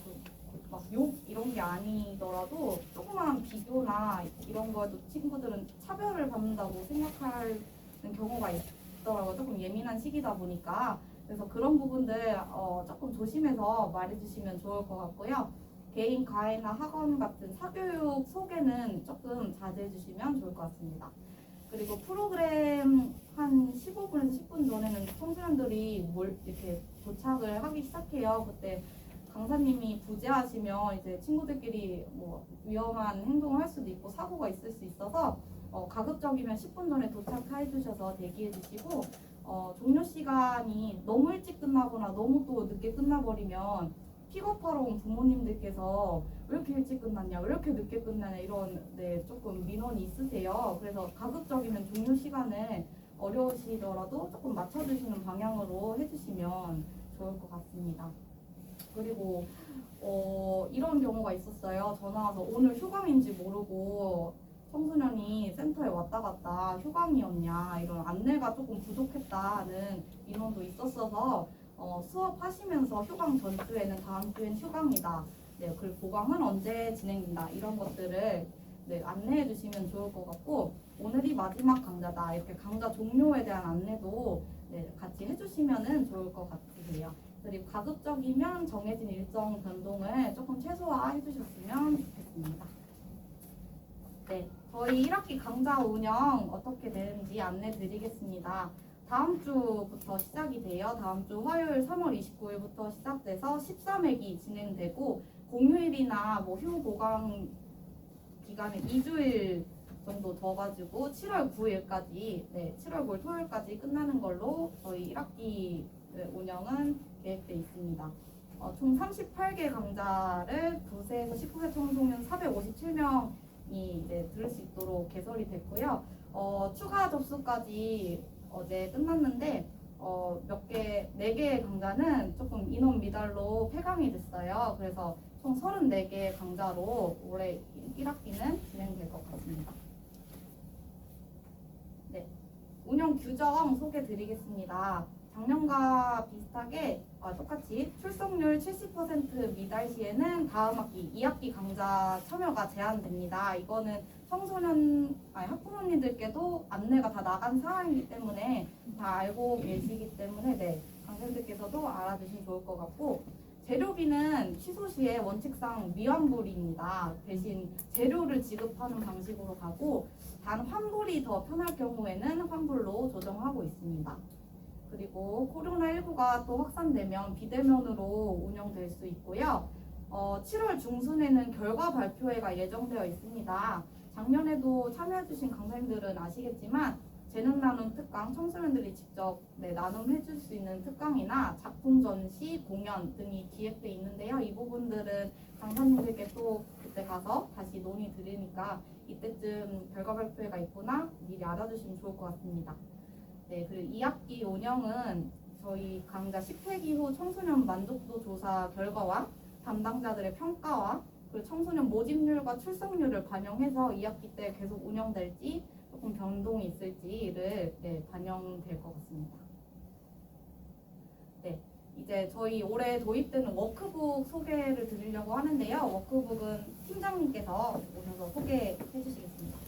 막 욕 이런 게 아니더라도 조그마한 비교나 이런 거에도 친구들은 차별을 받는다고 생각하는 경우가 있더라고요. 조금 예민한 시기다 보니까. 그래서 그런 부분들 조금 조심해서 말해주시면 좋을 것 같고요. 개인 과외나 학원 같은 사교육 소개는 조금 자제해 주시면 좋을 것 같습니다. 그리고 프로그램 한 15분에서 10분 전에는 청소년들이 이렇게 도착을 하기 시작해요. 그때 강사님이 부재하시면 이제 친구들끼리 뭐 위험한 행동을 할 수도 있고 사고가 있을 수 있어서 가급적이면 10분 전에 도착해 주셔서 대기해 주시고 종료 시간이 너무 일찍 끝나거나 너무 또 늦게 끝나버리면 픽업하러 온 부모님들께서 왜 이렇게 일찍 끝났냐, 왜 이렇게 늦게 끝나냐 이런 조금 민원이 있으세요. 그래서 가급적이면 종료 시간을 어려우시더라도 조금 맞춰주시는 방향으로 해주시면 좋을 것 같습니다. 그리고 이런 경우가 있었어요. 전화 와서 오늘 휴강인지 모르고 청소년이 센터에 왔다 갔다 휴강이었냐 이런 안내가 조금 부족했다는 민원도 있었어서 수업하시면서 휴강 전주에는 다음 주엔 휴강이다. 네, 그리고 보강은 언제 진행된다. 이런 것들을 안내해 주시면 좋을 것 같고 오늘이 마지막 강좌다. 이렇게 강좌 종료에 대한 안내도 같이 해주시면 좋을 것 같으세요. 그리고 가급적이면 정해진 일정 변동을 조금 최소화해 주셨으면 좋겠습니다. 네, 저희 1학기 강좌 운영 어떻게 되는지 안내 드리겠습니다. 다음 주부터 시작이 돼요. 다음 주 화요일 3월 29일부터 시작돼서 13회기 진행되고 공휴일이나 뭐 휴 보강 기간에 2주일 정도 더 가지고 7월 9일까지 7월 9일 토요일까지 끝나는 걸로 저희 1학기 운영은 계획돼 있습니다. 총 38개 강좌를 9세에서 19세 청소년 457명이 들을 수 있도록 개설이 됐고요. 추가 접수까지 어제 끝났는데 몇 개, 4개의 강좌는 조금 인원 미달로 폐강이 됐어요. 그래서 총 34개의 강좌로 올해 1학기는 진행될 것 같습니다. 네, 운영 규정 소개 드리겠습니다. 작년과 비슷하게 똑같이 출석률 70% 미달 시에는 다음 학기 2학기 강좌 참여가 제한됩니다. 이거는 학부모님들께도 안내가 다 나간 사항이기 때문에 다 알고 계시기 때문에 강사님들께서도 알아두시면 좋을 것 같고 재료비는 취소 시에 원칙상 미환불입니다. 대신 재료를 지급하는 방식으로 가고 단 환불이 더 편할 경우에는 환불로 조정하고 있습니다. 그리고 코로나19가 또 확산되면 비대면으로 운영될 수 있고요. 7월 중순에는 결과 발표회가 예정되어 있습니다. 작년에도 참여해주신 강사님들은 아시겠지만 재능 나눔 특강, 청소년들이 직접 나눔해줄 수 있는 특강이나 작품 전시, 공연 등이 기획돼 있는데요. 이 부분들은 강사님들께 또 그때 가서 다시 논의 드리니까 이때쯤 결과 발표회가 있구나 미리 알아주시면 좋을 것 같습니다. 네, 그리고 2학기 운영은 저희 강좌 10회기 후 청소년 만족도 조사 결과와 담당자들의 평가와 그리고 청소년 모집률과 출석률을 반영해서 2학기 때 계속 운영될지 조금 변동이 있을지를 반영될 것 같습니다. 네, 이제 저희 올해 도입되는 워크북 소개를 드리려고 하는데요. 워크북은 팀장님께서 오셔서 소개해 주시겠습니다.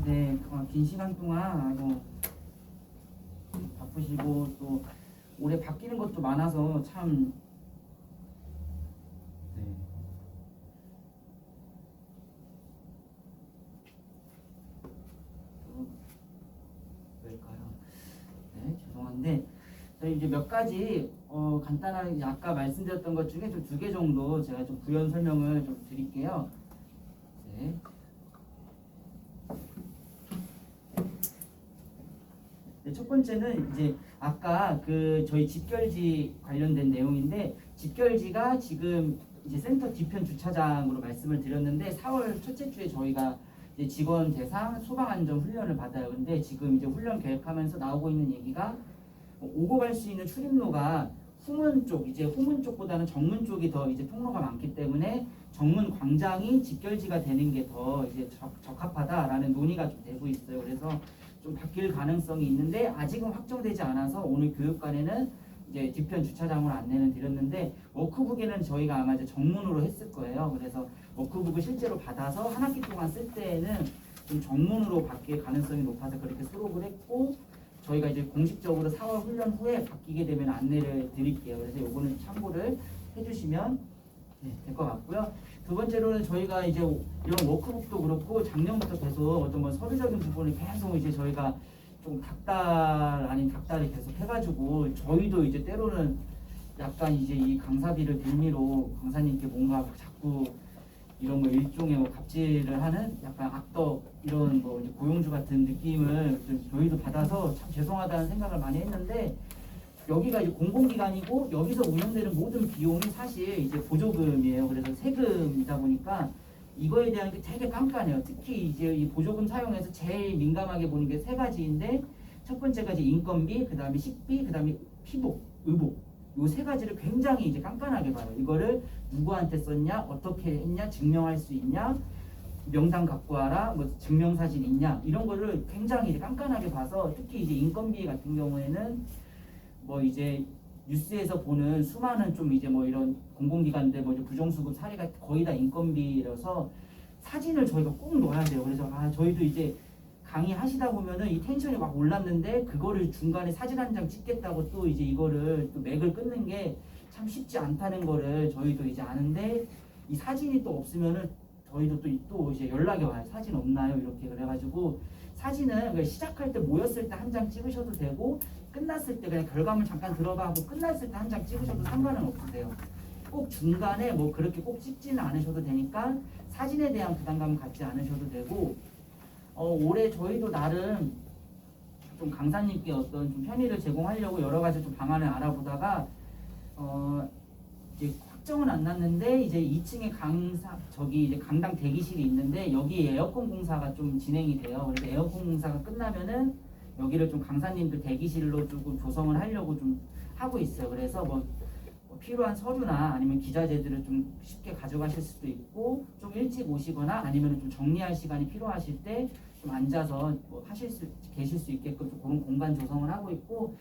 네, 긴 시간 동안 바쁘시고 또 올해 바뀌는 것도 많아서 참 왜일까요? 네, 죄송한데 저희 이제 몇 가지 간단하게 이제 아까 말씀드렸던 것 중에 좀 2개 정도 제가 좀 부연 설명을 좀 드릴게요. 네. 네, 첫 번째는 이제 아까 그 저희 집결지 관련된 내용인데 집결지가 지금 이제 센터 뒤편 주차장으로 말씀을 드렸는데 4월 첫째 주에 저희가 이제 직원 대상 소방 안전 훈련을 받아요. 근데 지금 이제 훈련 계획하면서 나오고 있는 얘기가 오고 갈 수 있는 출입로가 후문 쪽, 이제 후문 쪽보다는 정문 쪽이 더 이제 통로가 많기 때문에 정문 광장이 집결지가 되는 게 더 이제 적합하다라는 논의가 좀 되고 있어요. 그래서 좀 바뀔 가능성이 있는데 아직은 확정되지 않아서 오늘 교육관에는 이제 뒤편 주차장으로 안내는 드렸는데 워크북에는 저희가 아마 이제 정문으로 했을 거예요. 그래서 워크북을 실제로 받아서 한 학기 동안 쓸 때에는 좀 정문으로 바뀔 가능성이 높아서 그렇게 수록을 했고 저희가 이제 공식적으로 4월 훈련 후에 바뀌게 되면 안내를 드릴게요. 그래서 요거는 참고를 해주시면 될 것 같고요. 두 번째로는 저희가 이제 이런 워크북도 그렇고 작년부터 계속 어떤 뭐 서류적인 부분을 계속 이제 저희가 좀 닥달 아닌 닥달을 계속 해가지고 저희도 이제 때로는 약간 이제 이 강사비를 빌미로 강사님께 뭔가 자꾸 이런 뭐 일종의 뭐 갑질을 하는 약간 악덕 이런 뭐 이제 고용주 같은 느낌을 좀 저희도 받아서 참 죄송하다는 생각을 많이 했는데 여기가 이제 공공기관이고 여기서 운영되는 모든 비용이 사실 이제 보조금이에요. 그래서 세금이다 보니까 이거에 대한 게 되게 깐깐해요. 특히 이제 이 보조금 사용해서 제일 민감하게 보는 게 3가지인데 첫 번째가 이제 인건비, 그 다음에 식비, 그 다음에 피복, 의복 요 3가지를 굉장히 이제 깐깐하게 봐요. 이거를 누구한테 썼냐, 어떻게 했냐, 증명할 수 있냐, 명단 갖고 와라, 뭐 증명사진 있냐 이런 거를 굉장히 이제 깐깐하게 봐서 특히 이제 인건비 같은 경우에는 뭐 이제 뉴스에서 보는 수많은 좀 이제 뭐 이런 공공기관들 뭐 이제 부정수급 사례가 거의 다 인건비라서 사진을 저희가 꼭 넣어야 돼요. 그래서 저희도 이제 강의하시다 보면은 이 텐션이 막 올랐는데 그거를 중간에 사진 한 장 찍겠다고 또 이제 이거를 또 맥을 끊는 게 참 쉽지 않다는 거를 저희도 이제 아는데 이 사진이 또 없으면은 저희도 또 이제 연락이 와요. 사진 없나요? 이렇게 그래가지고 사진은 그냥 시작할 때 모였을 때 한 장 찍으셔도 되고 끝났을 때 그냥 결과물 잠깐 들어가고 끝났을 때 한 장 찍으셔도 상관은 없으세요. 꼭 중간에 뭐 그렇게 꼭 찍지는 않으셔도 되니까 사진에 대한 부담감 갖지 않으셔도 되고 올해 저희도 나름 좀 강사님께 어떤 좀 편의를 제공하려고 여러 가지 좀 방안을 알아보다가 이제 확정은 안 났는데 이제 2층에 이제 강당 대기실이 있는데 여기 에어컨 공사가 좀 진행이 돼요. 그래서 에어컨 공사가 끝나면은 여기를 좀 강사님들 대기실로 조금 조성을 하려고 좀 하고 있어요. 그래서 뭐 필요한 서류나 아니면 기자재들을 좀 쉽게 가져가실 수도 있고 좀 일찍 오시거나 아니면 좀 정리할 시간이 필요하실 때 좀 앉아서 뭐 계실 수 있게끔 좀 그런 공간 조성을 하고 있고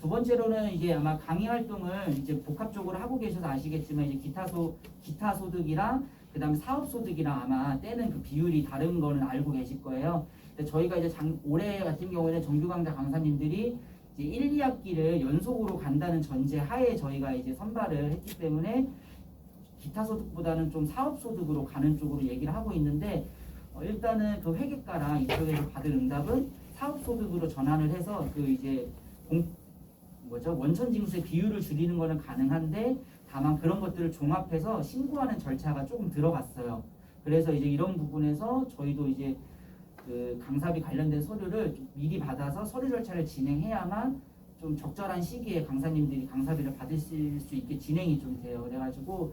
두 번째로는 이제 아마 강의 활동을 이제 복합적으로 하고 계셔서 아시겠지만 이제 기타 소득이랑 그다음에 사업 소득이랑 아마 떼는 그 비율이 다른 거는 알고 계실 거예요. 근데 저희가 이제 올해 같은 경우에는 정규 강좌 강사님들이 이제 1, 2학기를 연속으로 간다는 전제 하에 저희가 이제 선발을 했기 때문에 기타 소득보다는 좀 사업 소득으로 가는 쪽으로 얘기를 하고 있는데 일단은 그 회계과랑 이쪽에서 받은 응답은 사업 소득으로 전환을 해서 그 이제 원천 징수의 비율을 줄이는 거는 가능한데 다만 그런 것들을 종합해서 신고하는 절차가 조금 들어갔어요. 그래서 이제 이런 부분에서 저희도 이제 그 강사비 관련된 서류를 미리 받아서 서류 절차를 진행해야만 좀 적절한 시기에 강사님들이 강사비를 받으실 수 있게 진행이 좀 돼요. 그래가지고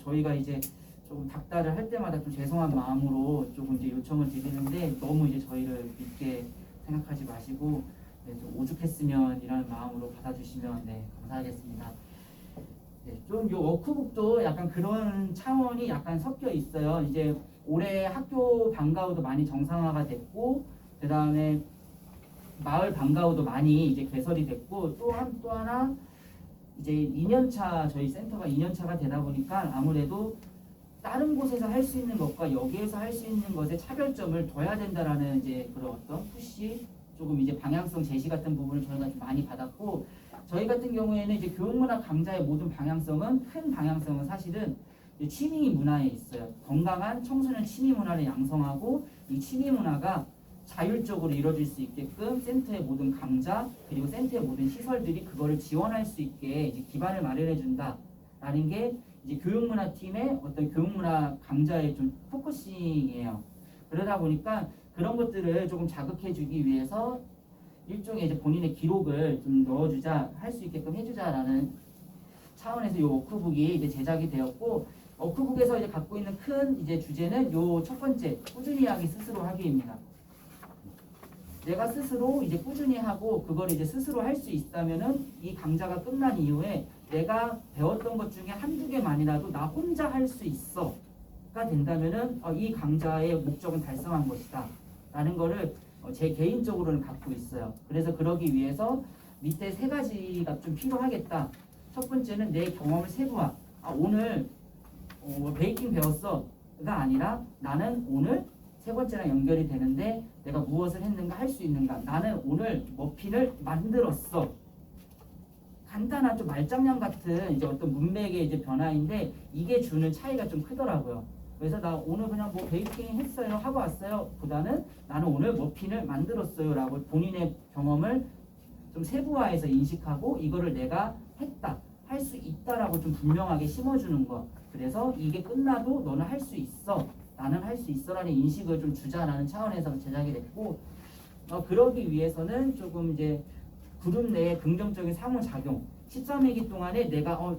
저희가 이제 조금 닥달을 할 때마다 좀 죄송한 마음으로 조금 이제 요청을 드리는데 너무 이제 저희를 믿게 생각하지 마시고 좀 오죽했으면 이라는 마음으로 받아주시면 감사하겠습니다. 좀 요 워크북도 약간 그런 차원이 약간 섞여 있어요. 이제 올해 학교 방과후도 많이 정상화가 됐고, 그 다음에 마을 방과후도 많이 이제 개설이 됐고, 또 하나 이제 2년차 저희 센터가 2년차가 되다 보니까 아무래도 다른 곳에서 할 수 있는 것과 여기에서 할 수 있는 것에 차별점을 둬야 된다라는 이제 그런 어떤 푸시 조금 이제 방향성 제시 같은 부분을 저희가 좀 많이 받았고, 저희 같은 경우에는 이제 교육문화 강좌의 모든 방향성은 큰 방향성은 사실은 취미 문화에 있어요. 건강한 청소년 취미 문화를 양성하고 이 취미 문화가 자율적으로 이루어질 수 있게끔 센터의 모든 강좌 그리고 센터의 모든 시설들이 그거를 지원할 수 있게 이제 기반을 마련해 준다라는 게 이제 교육문화팀의 어떤 교육문화 강좌의 좀 포커싱이에요. 그러다 보니까 그런 것들을 조금 자극해주기 위해서 일종의 이제 본인의 기록을 좀 넣어주자, 할 수 있게끔 해주자라는 차원에서 이 워크북이 이제 제작이 되었고, 워크북에서 이제 갖고 있는 큰 이제 주제는 요 첫 번째 꾸준히 하기 스스로 하기입니다. 내가 스스로 이제 꾸준히 하고 그걸 이제 스스로 할 수 있다면은 이 강좌가 끝난 이후에 내가 배웠던 것 중에 한두 개만이라도 나 혼자 할 수 있어가 된다면은 이 강좌의 목적은 달성한 것이다 라는 거를 제 개인적으로는 갖고 있어요. 그래서 그러기 위해서 밑에 세 가지가 좀 필요하겠다. 첫 번째는 내 경험을 세부화. 오늘 베이킹 배웠어가 아니라 나는 오늘 세 번째랑 연결이 되는데 내가 무엇을 했는가 할 수 있는가. 나는 오늘 머핀을 만들었어. 간단한 좀 말장난 같은 이제 어떤 문맥의 이제 변화인데 이게 주는 차이가 좀 크더라고요. 그래서 나 오늘 그냥 뭐 베이킹 했어요 하고 왔어요 보다는 나는 오늘 머핀을 만들었어요 라고 본인의 경험을 좀 세부화해서 인식하고 이거를 내가 했다 할 수 있다라고 좀 분명하게 심어주는 거. 그래서 이게 끝나도 너는 할 수 있어 나는 할 수 있어라는 인식을 좀 주자라는 차원에서 제작이 됐고, 그러기 위해서는 조금 이제 그룹 내에 긍정적인 상호작용 13회기 동안에 내가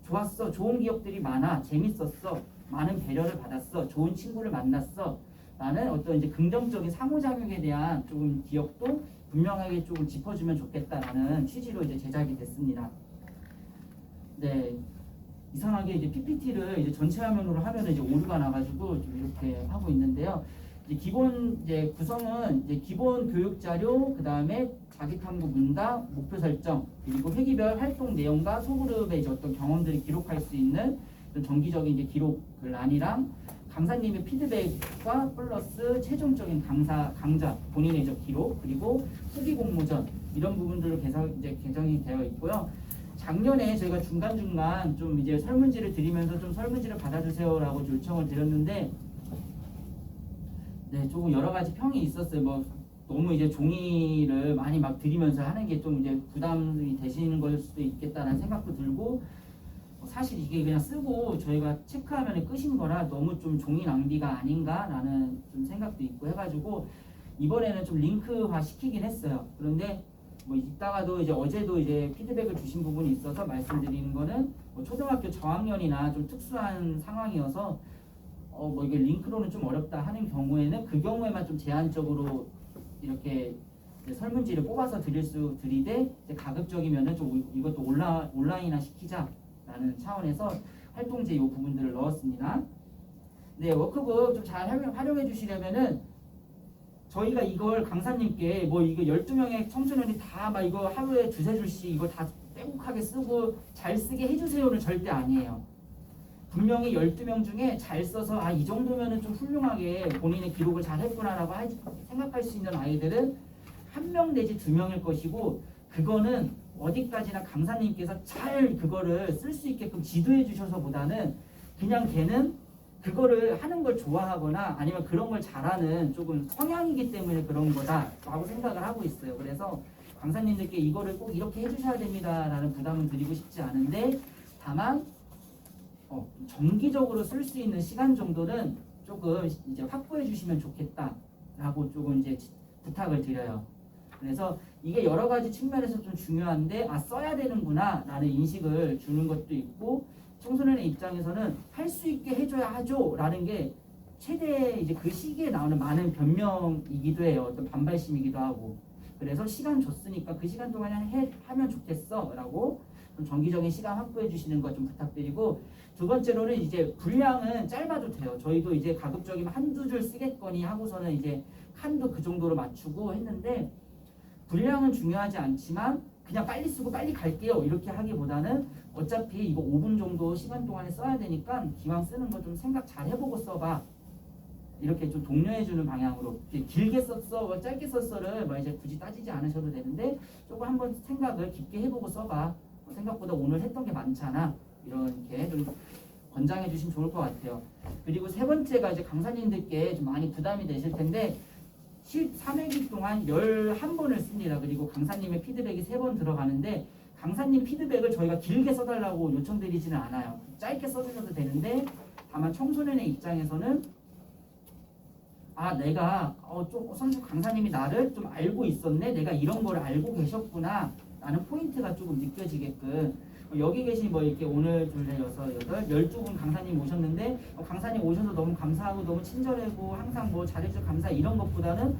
좋았어 좋은 기억들이 많아 재밌었어 많은 배려를 받았어 좋은 친구를 만났어 라는 어떤 이제 긍정적인 상호작용에 대한 조금 기억도 분명하게 조금 짚어주면 좋겠다라는 취지로 이제 제작이 됐습니다. 네, 이상하게 이제 PPT를 이제 전체 화면으로 하면 이제 오류가 나가지고 좀 이렇게 하고 있는데요. 이제 기본 이제 구성은 이제 기본 교육 자료, 그 다음에 자기탐구 문답, 목표 설정, 그리고 회기별 활동 내용과 소그룹의 이제 어떤 경험들을 기록할 수 있는 정기적인 이제 기록란이랑 강사님의 피드백과 플러스 최종적인 강좌 본인의 이제 기록 그리고 후기 공모전 이런 부분들로 개정이 되어 있고요. 작년에 저희가 중간중간 좀 이제 설문지를 드리면서 좀 설문지를 받아주세요라고 요청을 드렸는데 네, 조금 여러 가지 평이 있었어요. 뭐 너무 이제 종이를 많이 막 드리면서 하는 게 좀 이제 부담이 되시는 걸 수도 있겠다라는 생각도 들고, 사실 이게 그냥 쓰고 저희가 체크하면 끝인 거라 너무 좀 종이 낭비가 아닌가라는 좀 생각도 있고 해가지고 이번에는 좀 링크화 시키긴 했어요. 그런데 뭐 이따가도 이제 어제도 이제 피드백을 주신 부분이 있어서 말씀드리는 거는 뭐 초등학교 저학년이나 좀 특수한 상황이어서 뭐 이게 링크로는 좀 어렵다 하는 경우에는 그 경우에만 좀 제한적으로 이렇게 설문지를 뽑아서 드리되 가급적이면은 좀 이것도 온라인화 시키자라는 차원에서 활동제 이 부분들을 넣었습니다. 네, 워크북 좀 잘 활용해 주시려면은 저희가 이걸 강사님께 뭐 이거 12명의 청소년이 다 막 이거 하루에 두세 줄씩 이거 다 빼곡하게 쓰고 잘 쓰게 해주세요는 절대 아니에요. 분명히 12명 중에 잘 써서 이 정도면은 좀 훌륭하게 본인의 기록을 잘 했구나라고 생각할 수 있는 아이들은 1명 내지 2명일 것이고, 그거는 어디까지나 강사님께서 잘 그거를 쓸 수 있게끔 지도해 주셔서 보다는 그냥 걔는 그거를 하는 걸 좋아하거나 아니면 그런 걸 잘하는 조금 성향이기 때문에 그런 거다라고 생각을 하고 있어요. 그래서 강사님들께 이거를 꼭 이렇게 해주셔야 됩니다라는 부담은 드리고 싶지 않은데 다만 정기적으로 쓸 수 있는 시간 정도는 조금 이제 확보해 주시면 좋겠다라고 조금 이제 부탁을 드려요. 그래서 이게 여러 가지 측면에서 좀 중요한데 써야 되는구나라는 인식을 주는 것도 있고 청소년의 입장에서는 할 수 있게 해줘야 하죠라는 게 최대 이제 그 시기에 나오는 많은 변명이기도 해요. 어떤 반발심이기도 하고. 그래서 시간 줬으니까 그 시간 동안에 하면 좋겠어라고 좀 정기적인 시간 확보해 주시는 것 좀 부탁드리고 두 번째로는 이제 분량은 짧아도 돼요. 저희도 이제 가급적이면 한두 줄 쓰겠거니 하고서는 이제 칸도 그 정도로 맞추고 했는데 분량은 중요하지 않지만 그냥 빨리 쓰고 빨리 갈게요 이렇게 하기보다는 어차피 이거 5분 정도 시간 동안에 써야 되니까 기왕 쓰는 거 좀 생각 잘 해보고 써봐 이렇게 좀 독려해주는 방향으로 길게 썼어 짧게 썼어를 뭐 이제 굳이 따지지 않으셔도 되는데 조금 한번 생각을 깊게 해보고 써봐 생각보다 오늘 했던 게 많잖아 이렇게 좀 권장해 주시면 좋을 것 같아요. 그리고 세 번째가 이제 강사님들께 좀 많이 부담이 되실 텐데 13회기 동안 11번을 씁니다. 그리고 강사님의 피드백이 3번 들어가는데 강사님 피드백을 저희가 길게 써달라고 요청드리지는 않아요. 짧게 써주셔도 되는데 다만 청소년의 입장에서는 내가 선수 강사님이 나를 좀 알고 있었네. 내가 이런 거를 알고 계셨구나. 라는 포인트가 조금 느껴지게끔 여기 계신 뭐 이렇게 오늘 둘, 넷, 여섯, 여덟, 12분 강사님 오셨는데 강사님 오셔서 너무 감사하고 너무 친절하고 항상 뭐 잘해주셔서 감사 이런 것보다는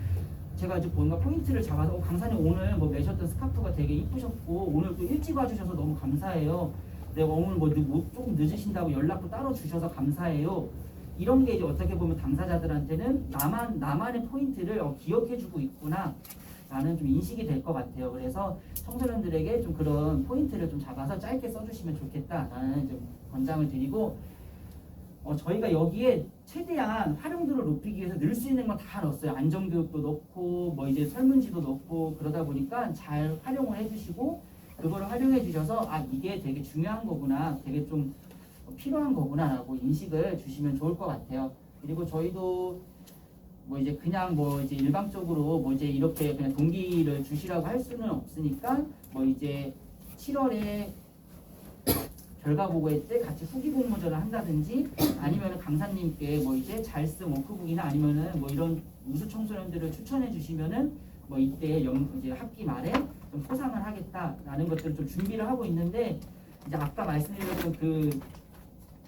제가 이제 뭔가 포인트를 잡아서 강사님 오늘 뭐 매셨던 스카프가 되게 이쁘셨고 오늘 또 일찍 와주셔서 너무 감사해요. 내가 오늘 뭐 조금 늦으신다고 연락도 따로 주셔서 감사해요. 이런 게 이제 어떻게 보면 당사자들한테는 나만의 포인트를 기억해주고 있구나. 라는 좀 인식이 될 것 같아요. 그래서 청소년들에게 좀 그런 포인트를 좀 잡아서 짧게 써주시면 좋겠다라는 좀 권장을 드리고 저희가 여기에 최대한 활용도를 높이기 위해서 넣을 수 있는 건 다 넣었어요. 안전교육도 넣고 뭐 이제 설문지도 넣고 그러다 보니까 잘 활용을 해주시고 그거를 활용해 주셔서 이게 되게 중요한 거구나, 되게 좀 필요한 거구나라고 인식을 주시면 좋을 것 같아요. 그리고 저희도 뭐 이제 그냥 뭐 이제 일방적으로 뭐 이제 이렇게 그냥 동기를 주시라고 할 수는 없으니까 뭐 이제 7월에 결과 보고회 때 같이 후기 공모전을 한다든지 아니면은 강사님께 뭐 이제 잘 쓴 워크북이나 아니면은 뭐 이런 우수 청소년들을 추천해 주시면은 뭐 이때 이제 학기 말에 좀 포상을 하겠다라는 것들을 좀 준비를 하고 있는데 이제 아까 말씀드렸던 그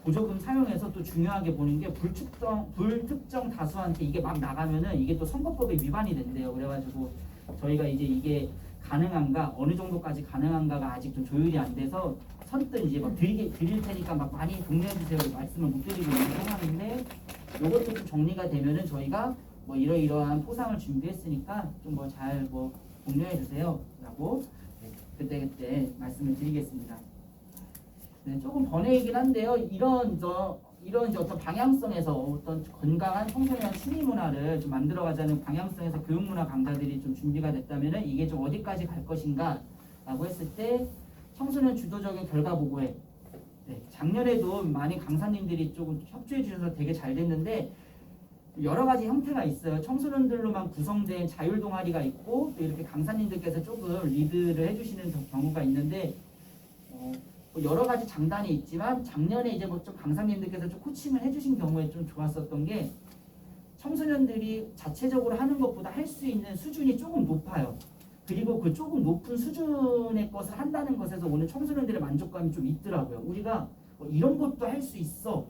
보조금 사용해서 또 중요하게 보는 게 불특정 다수한테 이게 막 나가면은 이게 또 선거법에 위반이 된대요. 그래가지고 저희가 이제 이게 가능한가 어느 정도까지 가능한가가 아직 좀 조율이 안 돼서 선뜻 이제 막 드릴 테니까 막 많이 독려해 주세요 말씀을 못 드리고 있는 상황인데 이것도 좀 정리가 되면은 저희가 뭐 이러이러한 포상을 준비했으니까 좀 뭐 잘 뭐 독려해 주세요라고 그때 말씀을 드리겠습니다. 네, 조금 번외이긴 한데요. 이런 이제 어떤 방향성에서 어떤 건강한 청소년 취미 문화를 좀 만들어가자는 방향성에서 교육문화 강좌들이 좀 준비가 됐다면은 이게 좀 어디까지 갈 것인가라고 했을 때 청소년 주도적인 결과 보고회. 네, 작년에도 많이 강사님들이 조금 협조해 주셔서 되게 잘 됐는데 여러 가지 형태가 있어요. 청소년들로만 구성된 자율 동아리가 있고 또 이렇게 강사님들께서 조금 리드를 해주시는 경우가 있는데. 여러 가지 장단이 있지만 작년에 이제 뭐 좀 강사님들께서 좀 코칭을 해주신 경우에 좀 좋았었던 게 청소년들이 자체적으로 하는 것보다 할 수 있는 수준이 조금 높아요. 그리고 그 조금 높은 수준의 것을 한다는 것에서 오는 청소년들의 만족감이 좀 있더라고요. 우리가 이런 것도 할 수 있어.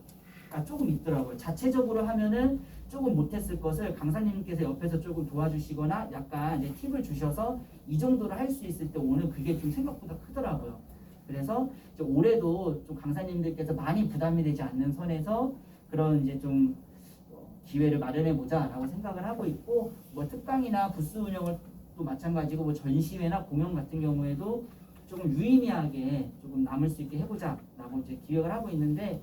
조금 있더라고요. 자체적으로 하면은 조금 못했을 것을 강사님께서 옆에서 조금 도와주시거나 약간 팁을 주셔서 이 정도로 할 수 있을 때 오늘 그게 좀 생각보다 크더라고요. 그래서 이제 올해도 좀 강사님들께서 많이 부담이 되지 않는 선에서 그런 이제 좀 기회를 마련해 보자라고 생각을 하고 있고 뭐 특강이나 부스 운영을 또 마찬가지고 뭐 전시회나 공연 같은 경우에도 조금 유의미하게 조금 남을 수 있게 해보자라고 이제 기획을 하고 있는데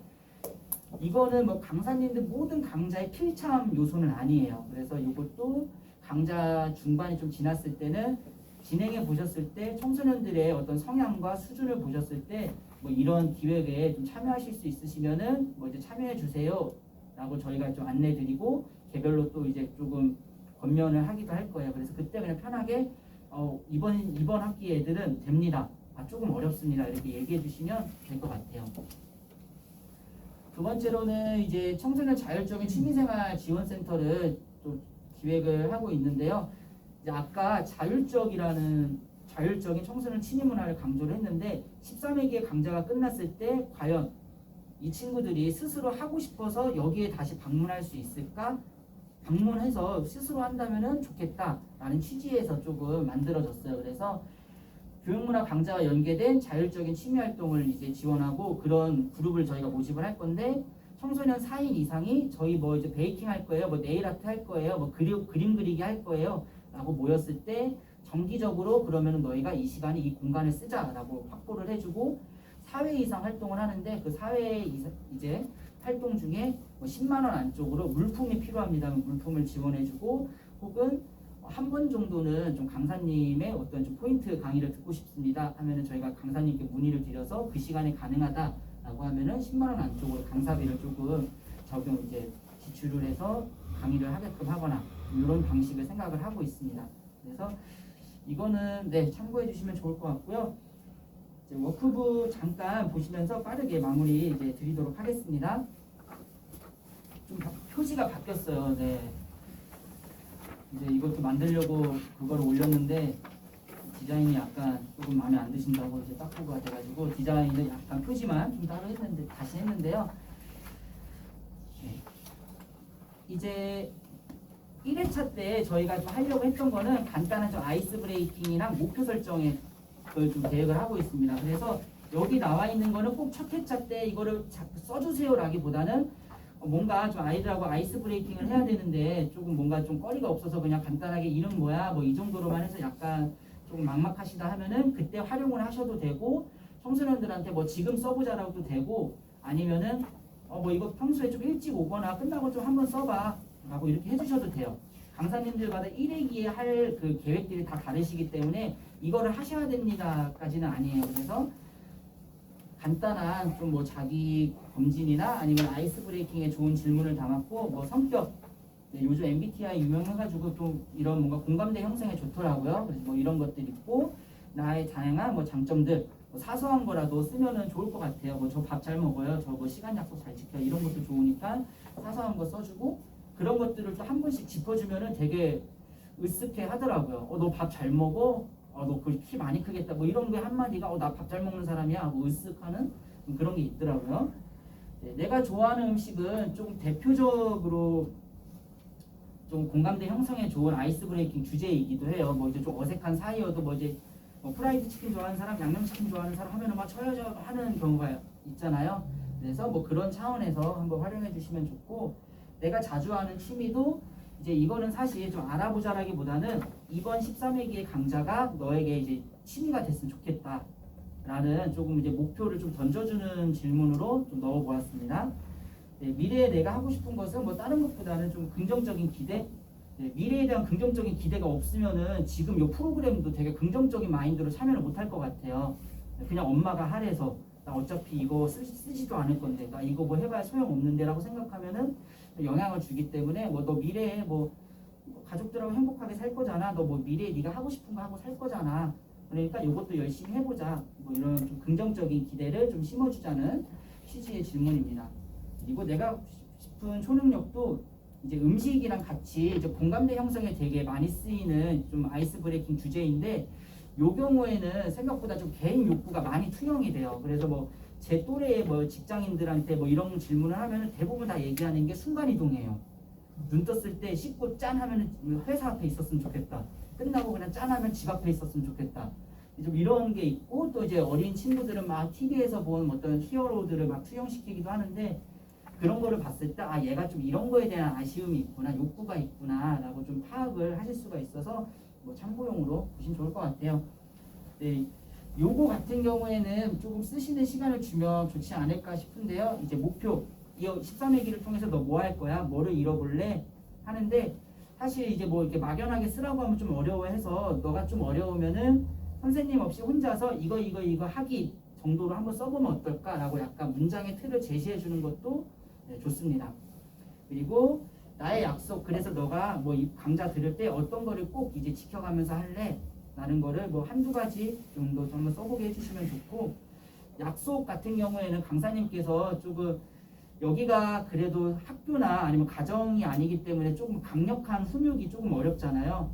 이거는 뭐 강사님들 모든 강좌의 필참 요소는 아니에요. 그래서 이것도 강좌 중반이 좀 지났을 때는 진행해 보셨을 때 청소년들의 어떤 성향과 수준을 보셨을 때 뭐 이런 기획에 좀 참여하실 수 있으시면은 뭐 이제 참여해 주세요라고 저희가 좀 안내드리고 개별로 또 이제 조금 권면을 하기도 할 거예요. 그래서 그때 그냥 편하게 이번 학기 애들은 됩니다. 조금 어렵습니다. 이렇게 얘기해 주시면 될 것 같아요. 두 번째로는 이제 청소년 자율적인 취미생활 지원센터를 또 기획을 하고 있는데요. 이제 아까 자율적인 청소년 취미 문화를 강조를 했는데 13회기의 강좌가 끝났을 때 과연 이 친구들이 스스로 하고 싶어서 여기에 다시 방문할 수 있을까? 방문해서 스스로 한다면은 좋겠다라는 취지에서 조금 만들어졌어요. 그래서 교육문화 강좌와 연계된 자율적인 취미 활동을 이제 지원하고 그런 그룹을 저희가 모집을 할 건데 청소년 4인 이상이 저희 뭐 이제 베이킹 할 거예요, 뭐 네일 아트 할 거예요, 뭐 그림 그리기 할 거예요 라고 모였을 때 정기적으로 그러면은 너희가 이 시간에 이 공간을 쓰자라고 확보를 해주고 4회 이상 활동을 하는데 그 4회 이제 활동 중에 뭐 10만 원 안쪽으로 물품이 필요합니다면 물품을 지원해주고 혹은 한 번 정도는 좀 강사님의 어떤 좀 포인트 강의를 듣고 싶습니다 하면은 저희가 강사님께 문의를 드려서 그 시간에 가능하다라고 하면은 10만 원 안쪽으로 강사비를 조금 이제 지출을 해서 강의를 하게끔 하거나 이런 방식을 생각을 하고 있습니다. 그래서 이거는 네 참고해 주시면 좋을 것 같고요. 이제 워크북 잠깐 보시면서 빠르게 마무리 이제 드리도록 하겠습니다. 좀 표지가 바뀌었어요. 네. 이제 이것도 만들려고 그걸 올렸는데 디자인이 약간 조금 마음에 안 드신다고 이제 딱보고가 돼가지고 디자인을 약간 표지만 좀 따로 했는데 다시 했는데요. 네. 이제 1회차 때 저희가 좀 하려고 했던 거는 간단한 좀 아이스 브레이킹이랑 목표 설정에 그걸 좀 계획을 하고 있습니다. 그래서 여기 나와 있는 거는 꼭 첫 회차 때 이거를 써주세요라기보다는 뭔가 좀 아이들하고 아이스 브레이킹을 해야 되는데 조금 뭔가 좀 거리가 없어서 그냥 간단하게 이름 뭐야 뭐 이 정도로만 해서 약간 조금 막막하시다 하면은 그때 활용을 하셔도 되고 청소년들한테 뭐 지금 써보자라고도 되고 아니면은 뭐 이거 평소에 좀 일찍 오거나 끝나고 좀 한번 써봐 라고 이렇게 해주셔도 돼요. 강사님들마다 1회기에 할 그 계획들이 다 다르시기 때문에 이거를 하셔야 됩니다까지는 아니에요. 그래서 간단한 좀 뭐 자기 검진이나 아니면 아이스 브레이킹에 좋은 질문을 담았고 뭐 성격 요즘 MBTI 유명해가지고 좀 이런 뭔가 공감대 형성에 좋더라고요. 그래서 뭐 이런 것들 있고 나의 다양한 뭐 장점들 뭐 사소한 거라도 쓰면은 좋을 것 같아요. 뭐 저 밥 잘 먹어요. 저 뭐 시간 약속 잘 지켜요. 이런 것도 좋으니까 사소한 거 써주고 그런 것들을 또 한 번씩 짚어주면은 되게 으쓱해 하더라고요. 너 밥 잘 먹어? 너 그 키 많이 크겠다. 뭐 이런 게 한마디가 나 밥 잘 먹는 사람이야. 하고 으쓱하는 그런 게 있더라고요. 네, 내가 좋아하는 음식은 조금 대표적으로 좀 공감대 형성에 좋은 아이스 브레이킹 주제이기도 해요. 뭐 이제 좀 어색한 사이여도 뭐 이제 프라이드 치킨 좋아하는 사람, 양념치킨 좋아하는 사람 하면은 막 쳐여져 하는 경우가 있잖아요. 그래서 뭐 그런 차원에서 한번 활용해 주시면 좋고 내가 자주 하는 취미도 이제 이거는 사실 좀 알아보자라기보다는 이번 13회기의 강좌가 너에게 이제 취미가 됐으면 좋겠다 라는 조금 이제 목표를 좀 던져주는 질문으로 좀 넣어보았습니다. 네, 미래에 내가 하고 싶은 것은 뭐 다른 것보다는 좀 긍정적인 기대 네, 미래에 대한 긍정적인 기대가 없으면은 지금 이 프로그램도 되게 긍정적인 마인드로 참여를 못할 것 같아요. 그냥 엄마가 하래서 나 어차피 이거 쓰지도 않을 건데 나 이거 뭐 해봐야 소용없는데 라고 생각하면은 영향을 주기 때문에 뭐 너 미래에 뭐 가족들하고 행복하게 살 거잖아. 너 뭐 미래에 네가 하고 싶은 거 하고 살 거잖아. 그러니까 이것도 열심히 해보자. 뭐 이런 좀 긍정적인 기대를 좀 심어주자는 취지의 질문입니다. 그리고 내가 싶은 초능력도 이제 음식이랑 같이 이제 공감대 형성에 되게 많이 쓰이는 좀 아이스 브레이킹 주제인데 요 경우에는 생각보다 좀 개인 욕구가 많이 투영이 돼요. 그래서 뭐 제 또래의 뭐 직장인들한테 뭐 이런 질문을 하면은 대부분 다 얘기하는 게 순간이동이에요. 눈 떴을 때 씻고 짠 하면은 회사 앞에 있었으면 좋겠다. 끝나고 그냥 짠 하면 집 앞에 있었으면 좋겠다. 좀 이런 게 있고 또 이제 어린 친구들은 막 TV에서 본 어떤 히어로들을 막 투영시키기도 하는데 그런 거를 봤을 때 얘가 좀 이런 거에 대한 아쉬움이 있구나, 욕구가 있구나 라고 좀 파악을 하실 수가 있어서 뭐 참고용으로 보시면 좋을 것 같아요. 네, 요거 같은 경우에는 조금 쓰시는 시간을 주면 좋지 않을까 싶은데요. 이제 목표, 이 13회기를 통해서 너 뭐 할 거야? 뭐를 잃어볼래? 하는데 사실 이제 뭐 이렇게 막연하게 쓰라고 하면 좀 어려워해서 너가 좀 어려우면은 선생님 없이 혼자서 이거 하기 정도로 한번 써보면 어떨까라고 약간 문장의 틀을 제시해 주는 것도 네, 좋습니다. 그리고 나의 약속, 그래서 너가 뭐 이 강좌 들을 때 어떤 거를 꼭 이제 지켜가면서 할래? 라는 거를 뭐 한두 가지 정도 한번 써보게 해주시면 좋고, 약속 같은 경우에는 강사님께서 조금 여기가 그래도 학교나 아니면 가정이 아니기 때문에 조금 강력한 훈육이 조금 어렵잖아요.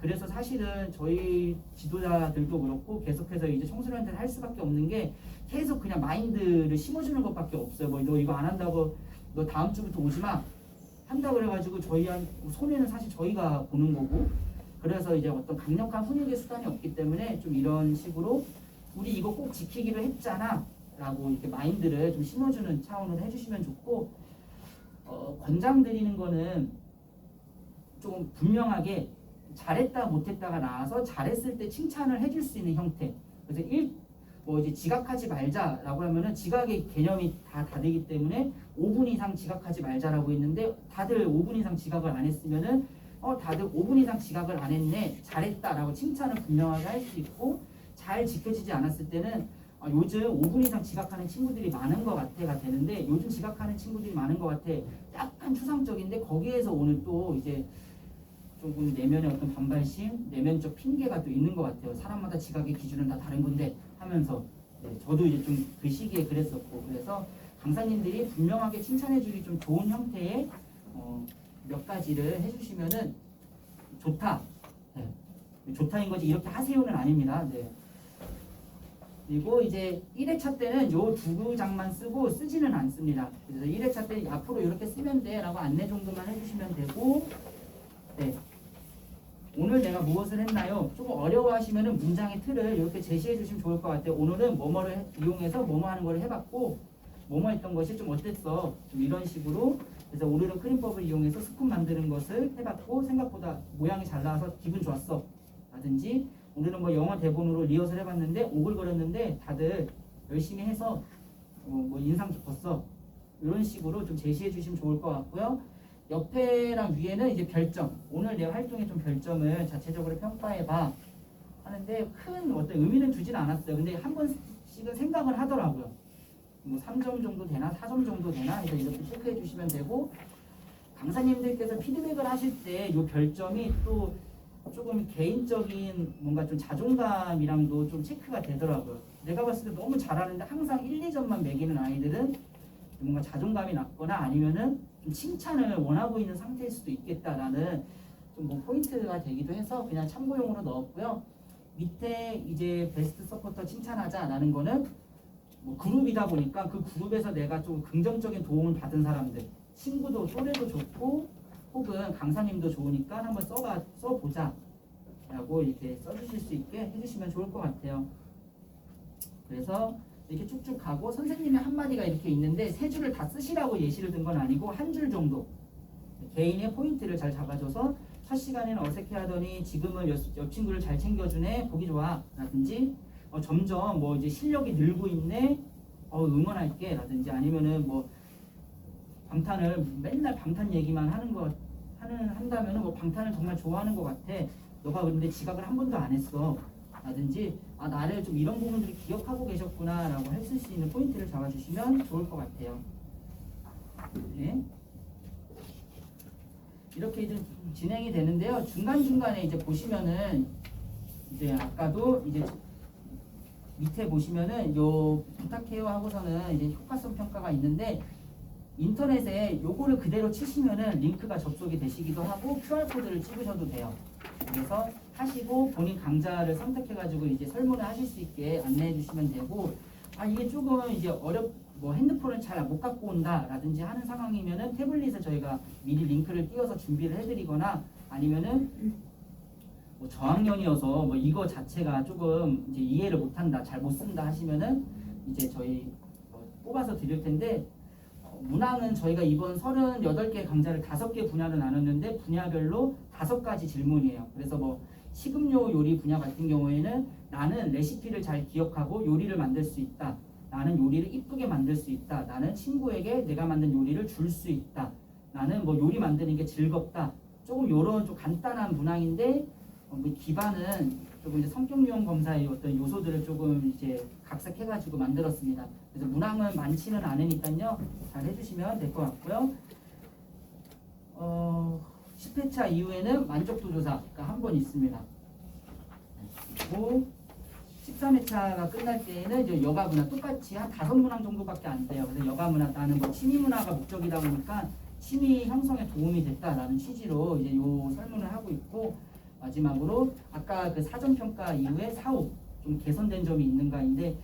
그래서 사실은 저희 지도자들도 그렇고 계속해서 이제 청소년한테 할 수밖에 없는 게 계속 그냥 마인드를 심어주는 것밖에 없어요. 뭐 너 이거 안 한다고 너 다음 주부터 오지 마 한다 그래가지고 저희한 손해는 사실 저희가 보는 거고, 그래서 이제 어떤 강력한 훈육의 수단이 없기 때문에 좀 이런 식으로 우리 이거 꼭 지키기로 했잖아 라고 이렇게 마인드를 좀 심어주는 차원으로 해주시면 좋고, 권장 드리는 거는 조금 분명하게 잘했다 못했다가 나와서 잘했을 때 칭찬을 해줄 수 있는 형태. 그래서 뭐 이제 지각하지 말자라고 하면은 지각의 개념이 다 다르기 때문에 5분 이상 지각하지 말자라고 했는데 다들 5분 이상 지각을 안 했으면은 다들 5분 이상 지각을 안 했네 잘했다라고 칭찬을 분명하게 할 수 있고, 잘 지켜지지 않았을 때는 요즘 5분 이상 지각하는 친구들이 많은 것 같아가 되는데, 요즘 지각하는 친구들이 많은 것 같아 약간 추상적인데 거기에서 오늘 또 이제 조금 내면의 어떤 반발심, 내면적 핑계가 또 있는 것 같아요. 사람마다 지각의 기준은 다 다른 건데 하면서 저도 이제 좀 그 시기에 그랬었고, 그래서 강사님들이 분명하게 칭찬해주기 좀 좋은 형태의 몇 가지를 해주시면은 좋다. 좋다인 거지 이렇게 하세요는 아닙니다. 그리고 이제 1회차 때는 요 두 장만 쓰고 쓰지는 않습니다. 그래서 1회차 때 앞으로 이렇게 쓰면 돼 라고 안내 정도만 해주시면 되고, 오늘 내가 무엇을 했나요? 조금 어려워하시면은 문장의 틀을 이렇게 제시해 주시면 좋을 것 같아요. 오늘은 뭐뭐를 이용해서 뭐뭐 하는 걸 해봤고, 뭐뭐 했던 것이 좀 어땠어? 좀 이런 식으로. 그래서 오늘은 크림법을 이용해서 스푼 만드는 것을 해봤고 생각보다 모양이 잘 나와서 기분 좋았어. 라든지 오늘은 뭐 영어 대본으로 리허설 해봤는데 오글거렸는데 다들 열심히 해서 뭐 인상 깊었어. 이런 식으로 좀 제시해 주시면 좋을 것 같고요. 옆에랑 위에는 이제 별점, 오늘 내 활동에 좀 별점을 자체적으로 평가해봐 하는데 큰 어떤 의미는 주진 않았어요. 근데 한 번씩은 생각을 하더라고요. 뭐 3점 정도 되나 4점 정도 되나 해서 이렇게 체크해 주시면 되고, 강사님들께서 피드백을 하실 때 이 별점이 또 조금 개인적인 뭔가 좀 자존감이랑도 좀 체크가 되더라고요. 내가 봤을 때 너무 잘하는데 항상 1, 2점만 매기는 아이들은 뭔가 자존감이 낮거나 아니면은 좀 칭찬을 원하고 있는 상태일 수도 있겠다라는 좀 뭐 포인트가 되기도 해서 그냥 참고용으로 넣었고요. 밑에 이제 베스트 서포터 칭찬하자라는 거는 뭐 그룹이다 보니까 그 그룹에서 내가 좀 긍정적인 도움을 받은 사람들, 친구도 또래도 좋고 혹은 강사님도 좋으니까 한번 써보자 라고 이렇게 써주실 수 있게 해주시면 좋을 것 같아요. 그래서 이렇게 쭉쭉 가고 선생님의 한마디가 이렇게 있는데 세 줄을 다 쓰시라고 예시를 든 건 아니고 한 줄 정도 개인의 포인트를 잘 잡아줘서 첫 시간에는 어색해하더니 지금은 옆 친구를 잘 챙겨주네 보기 좋아 라든지 점점 뭐 이제 실력이 늘고 있네 응원할게 라든지, 아니면은 뭐 방탄을 맨날 방탄 얘기만 한다면은 뭐 방탄을 정말 좋아하는 것 같아. 너가 근데 지각을 한 번도 안 했어. 라든지 나를 좀 이런 부분들을 기억하고 계셨구나 라고 했을 수 있는 포인트를 잡아주시면 좋을 것 같아요. 네. 이렇게 이제 진행이 되는데요. 중간중간에 이제 보시면은 이제 아까도 이제 밑에 보시면은 요 부탁해요 하고서는 이제 효과성 평가가 있는데 인터넷에 요거를 그대로 치시면은 링크가 접속이 되시기도 하고 QR코드를 찍으셔도 돼요. 그래서 하시고 본인 강좌를 선택해가지고 이제 설문을 하실 수 있게 안내해 주시면 되고, 이게 조금 이제 뭐 핸드폰을 잘 못 갖고 온다라든지 하는 상황이면은 태블릿에 저희가 미리 링크를 띄워서 준비를 해드리거나, 아니면은 뭐 저학년이어서 뭐 이거 자체가 조금 이제 이해를 못한다, 잘 못 쓴다 하시면은 이제 저희 뽑아서 드릴 텐데, 문항은 저희가 이번 38개 강좌를 5개 분야로 나눴는데 분야별로 5가지 질문이에요. 그래서 뭐 식음료 요리 분야 같은 경우에는 나는 레시피를 잘 기억하고 요리를 만들 수 있다. 나는 요리를 이쁘게 만들 수 있다. 나는 친구에게 내가 만든 요리를 줄 수 있다. 나는 뭐 요리 만드는 게 즐겁다. 조금 요런 좀 간단한 문항인데 기반은 조금 이제 성격 유형 검사의 어떤 요소들을 조금 이제 각색해가지고 만들었습니다. 그래서 문항은 많지는 않으니까요. 잘 해주시면 될 것 같고요. 10회차 이후에는 만족도 조사가 한 번 있습니다. 있고 13회차가 끝날 때에는 이제 여가 문화 똑같이 한 5문항 정도밖에 안 돼요. 그래서 여가 문화 나는 뭐 취미 문화가 목적이다 보니까 취미 형성에 도움이 됐다라는 취지로 이제 요 설문을 하고 있고 마지막으로 아까 그 사전 평가 이후에 사후 좀 개선된 점이 있는가인데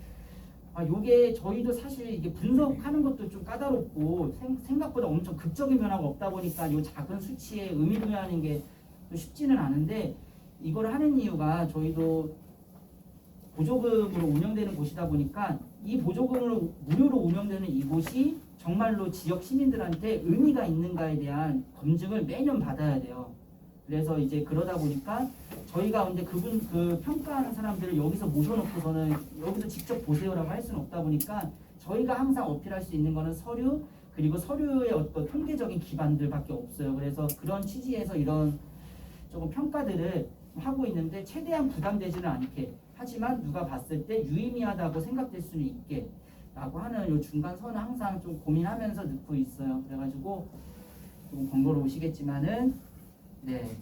요게 저희도 사실 이게 분석하는 것도 좀 까다롭고 생각보다 엄청 극적인 변화가 없다 보니까 요 작은 수치에 의미부여하는 게 쉽지는 않은데 이걸 하는 이유가 저희도 보조금으로 운영되는 곳이다 보니까 이 보조금으로 무료로 운영되는 이곳이 정말로 지역 시민들한테 의미가 있는가에 대한 검증을 매년 받아야 돼요. 그래서 이제 그러다 보니까 저희가 근데 그 평가하는 사람들을 여기서 모셔놓고서는 여기서 직접 보세요라고 할 수는 없다 보니까 저희가 항상 어필할 수 있는 거는 서류 그리고 서류의 어떤 통계적인 기반들밖에 없어요. 그래서 그런 취지에서 이런 조금 평가들을 하고 있는데 최대한 부담되지는 않게 하지만 누가 봤을 때 유의미하다고 생각될 수는 있게 라고 하는 요 중간선을 항상 좀 고민하면서 넣고 있어요. 그래가지고 좀 번거로우시겠지만은 네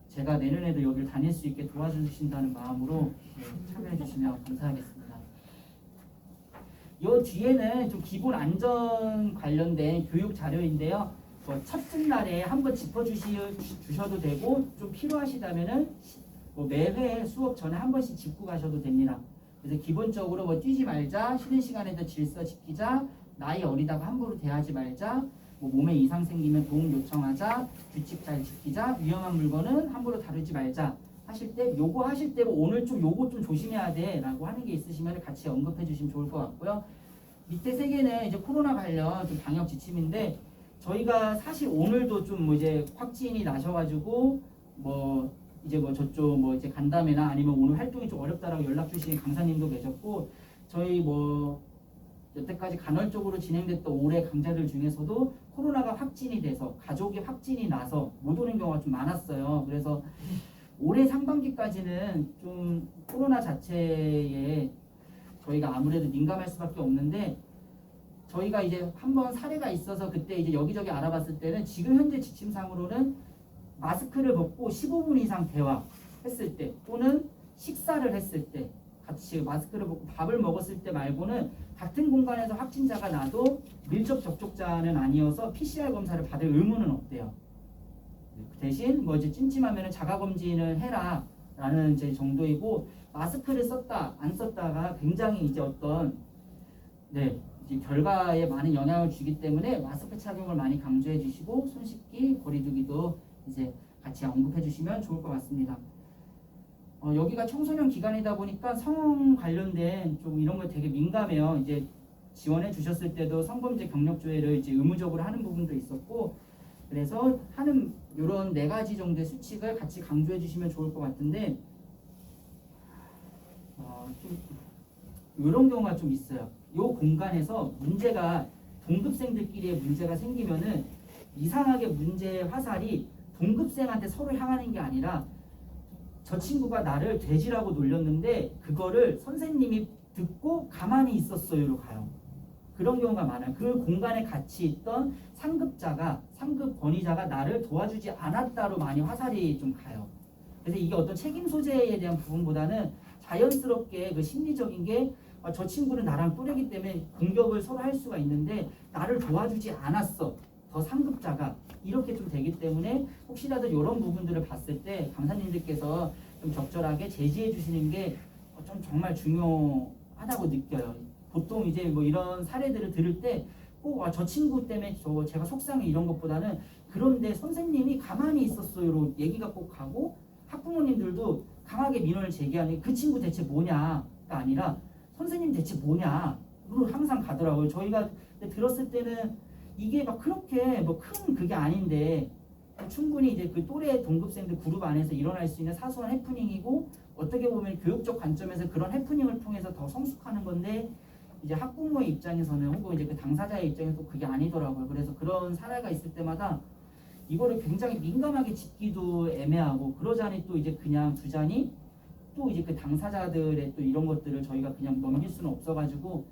제가 내년에도 여기를 다닐 수 있게 도와주신다는 마음으로 참여해 주시면 감사하겠습니다. 요 뒤에는 좀 기본 안전 관련된 교육 자료인데요. 첫째 날에 한번 짚어주셔도 되고 좀 필요하시다면은 뭐 매회 수업 전에 한 번씩 짚고 가셔도 됩니다. 그래서 기본적으로 뭐 뛰지 말자, 쉬는 시간에도 질서 지키자, 나이 어리다고 함부로 대하지 말자, 뭐 몸에 이상 생기면 도움 요청하자, 규칙 잘 지키자, 위험한 물건은 함부로 다루지 말자 하실 때 요거 하실 때 오늘 좀 요거 좀 조심해야 돼 라고 하는 게 있으시면 같이 언급해 주시면 좋을 것 같고요. 밑에 세 개는 이제 코로나 관련 좀 방역 지침인데 저희가 사실 오늘도 좀 뭐 이제 확진이 나셔가지고 뭐 이제 뭐 저쪽 뭐 이제 간담회나 아니면 오늘 활동이 좀 어렵다라고 연락 주신 강사님도 계셨고 저희 뭐 여태까지 간헐적으로 진행됐던 올해 강좌들 중에서도 코로나가 확진이 돼서 가족이 확진이 나서 못 오는 경우가 좀 많았어요. 그래서 올해 상반기까지는 좀 코로나 자체에 저희가 아무래도 민감할 수밖에 없는데 저희가 이제 한번 사례가 있어서 그때 이제 여기저기 알아봤을 때는 지금 현재 지침상으로는 마스크를 벗고 15분 이상 대화했을 때 또는 식사를 했을 때 같이 마스크를 벗고 밥을 먹었을 때 말고는 같은 공간에서 확진자가 나도 밀접 접촉자는 아니어서 PCR 검사를 받을 의무는 없대요. 대신 뭐 이제 찜찜하면 자가 검진을 해라 라는 이제 정도이고 마스크를 썼다 안 썼다가 굉장히 이제 어떤 이제 결과에 많은 영향을 주기 때문에 마스크 착용을 많이 강조해 주시고 손 씻기, 거리 두기도 이제 같이 언급해 주시면 좋을 것 같습니다. 여기가 청소년 기관이다 보니까 성 관련된 좀 이런 거 되게 민감해요. 이제 지원해 주셨을 때도 성범죄 경력 조회를 이제 의무적으로 하는 부분도 있었고 그래서 하는 이런 4가지 정도의 수칙을 같이 강조해 주시면 좋을 것 같은데 좀 이런 경우가 좀 있어요. 이 공간에서 문제가 동급생들끼리의 문제가 생기면은 이상하게 문제 화살이 동급생한테 서로 향하는 게 아니라 저 친구가 나를 돼지라고 놀렸는데 그거를 선생님이 듣고 가만히 있었어요로 가요. 그런 경우가 많아요. 그 공간에 같이 있던 상급 권위자가 나를 도와주지 않았다로 많이 화살이 좀 가요. 그래서 이게 어떤 책임 소재에 대한 부분보다는 자연스럽게 그 심리적인 게 저 친구는 나랑 또래기 때문에 공격을 서로 할 수가 있는데 나를 도와주지 않았어. 더 상급자가 이렇게 좀 되기 때문에 혹시라도 이런 부분들을 봤을 때 강사님들께서 좀 적절하게 제지해 주시는 게 좀 정말 중요하다고 느껴요. 보통 이제 뭐 이런 사례들을 들을 때 꼭 저 친구 때문에 제가 속상해 이런 것보다는 그런데 선생님이 가만히 있었어요로 얘기가 꼭 가고 학부모님들도 강하게 민원을 제기하는 그 친구 대체 뭐냐가 아니라 선생님 대체 뭐냐로 항상 가더라고요. 저희가 들었을 때는 이게 막 그렇게 뭐 큰 그게 아닌데 충분히 이제 그 또래 동급생들 그룹 안에서 일어날 수 있는 사소한 해프닝이고 어떻게 보면 교육적 관점에서 그런 해프닝을 통해서 더 성숙하는 건데 이제 학부모의 입장에서는 혹은 이제 그 당사자의 입장에서 그게 아니더라고요. 그래서 그런 사례가 있을 때마다 이거를 굉장히 민감하게 짚기도 애매하고 그러자니 또 이제 그냥 두자니 또 이제 그 당사자들의 또 이런 것들을 저희가 그냥 넘길 수는 없어가지고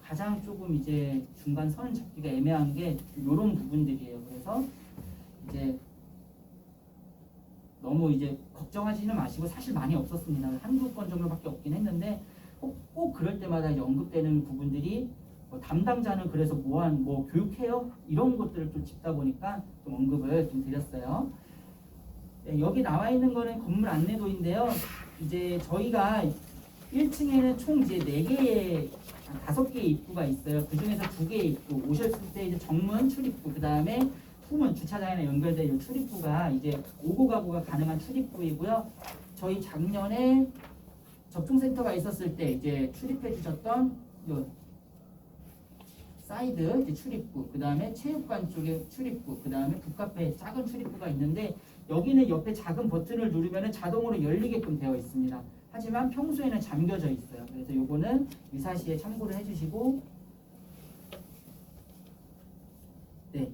가장 조금 이제 중간 선을 잡기가 애매한 게 이런 부분들이에요. 그래서 이제 너무 이제 걱정하지는 마시고 사실 많이 없었습니다. 한두 건 정도밖에 없긴 했는데 꼭 그럴 때마다 이제 언급되는 부분들이 담당자는 그래서 뭐 교육해요? 이런 것들을 좀 짚다 보니까 좀 언급을 좀 드렸어요. 네, 여기 나와 있는 거는 건물 안내도인데요. 이제 저희가 1층에는 총 이제 5개의 입구가 있어요. 그 중에서 2개의 입구. 오셨을 때 이제 정문 출입구, 그 다음에 후문 주차장이랑 연결된 이 출입구가 이제 오고 가고가 가능한 출입구이고요. 저희 작년에 접종센터가 있었을 때 이제 출입해 주셨던 요 사이드 이제 출입구, 그 다음에 체육관 쪽에 출입구, 그 다음에 북카페 작은 출입구가 있는데 여기는 옆에 작은 버튼을 누르면 자동으로 열리게끔 되어 있습니다. 하지만 평소에는 잠겨져 있어요. 그래서 요거는 유사시에 참고를 해주시고, 네,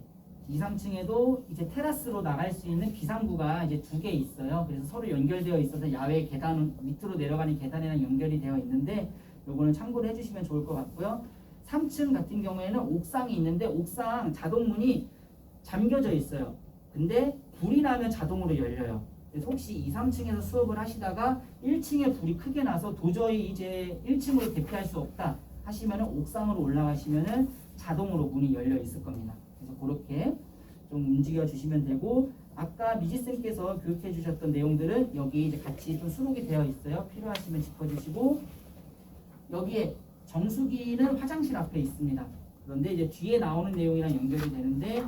2, 3층에도 이제 테라스로 나갈 수 있는 비상구가 이제 2개 있어요. 그래서 서로 연결되어 있어서 야외 계단 밑으로 내려가는 계단이랑 연결이 되어 있는데 요거는 참고를 해주시면 좋을 것 같고요. 3층 같은 경우에는 옥상이 있는데 옥상 자동문이 잠겨져 있어요. 근데 불이 나면 자동으로 열려요. 그래서 혹시 2, 3층에서 수업을 하시다가 1층에 불이 크게 나서 도저히 이제 1층으로 대피할 수 없다 하시면은 옥상으로 올라가시면은 자동으로 문이 열려 있을 겁니다. 그래서 그렇게 좀 움직여 주시면 되고, 아까 미지쌤께서 교육해 주셨던 내용들은 여기 이제 같이 좀 수록이 되어 있어요. 필요하시면 짚어주시고, 여기에 정수기는 화장실 앞에 있습니다. 그런데 이제 뒤에 나오는 내용이랑 연결이 되는데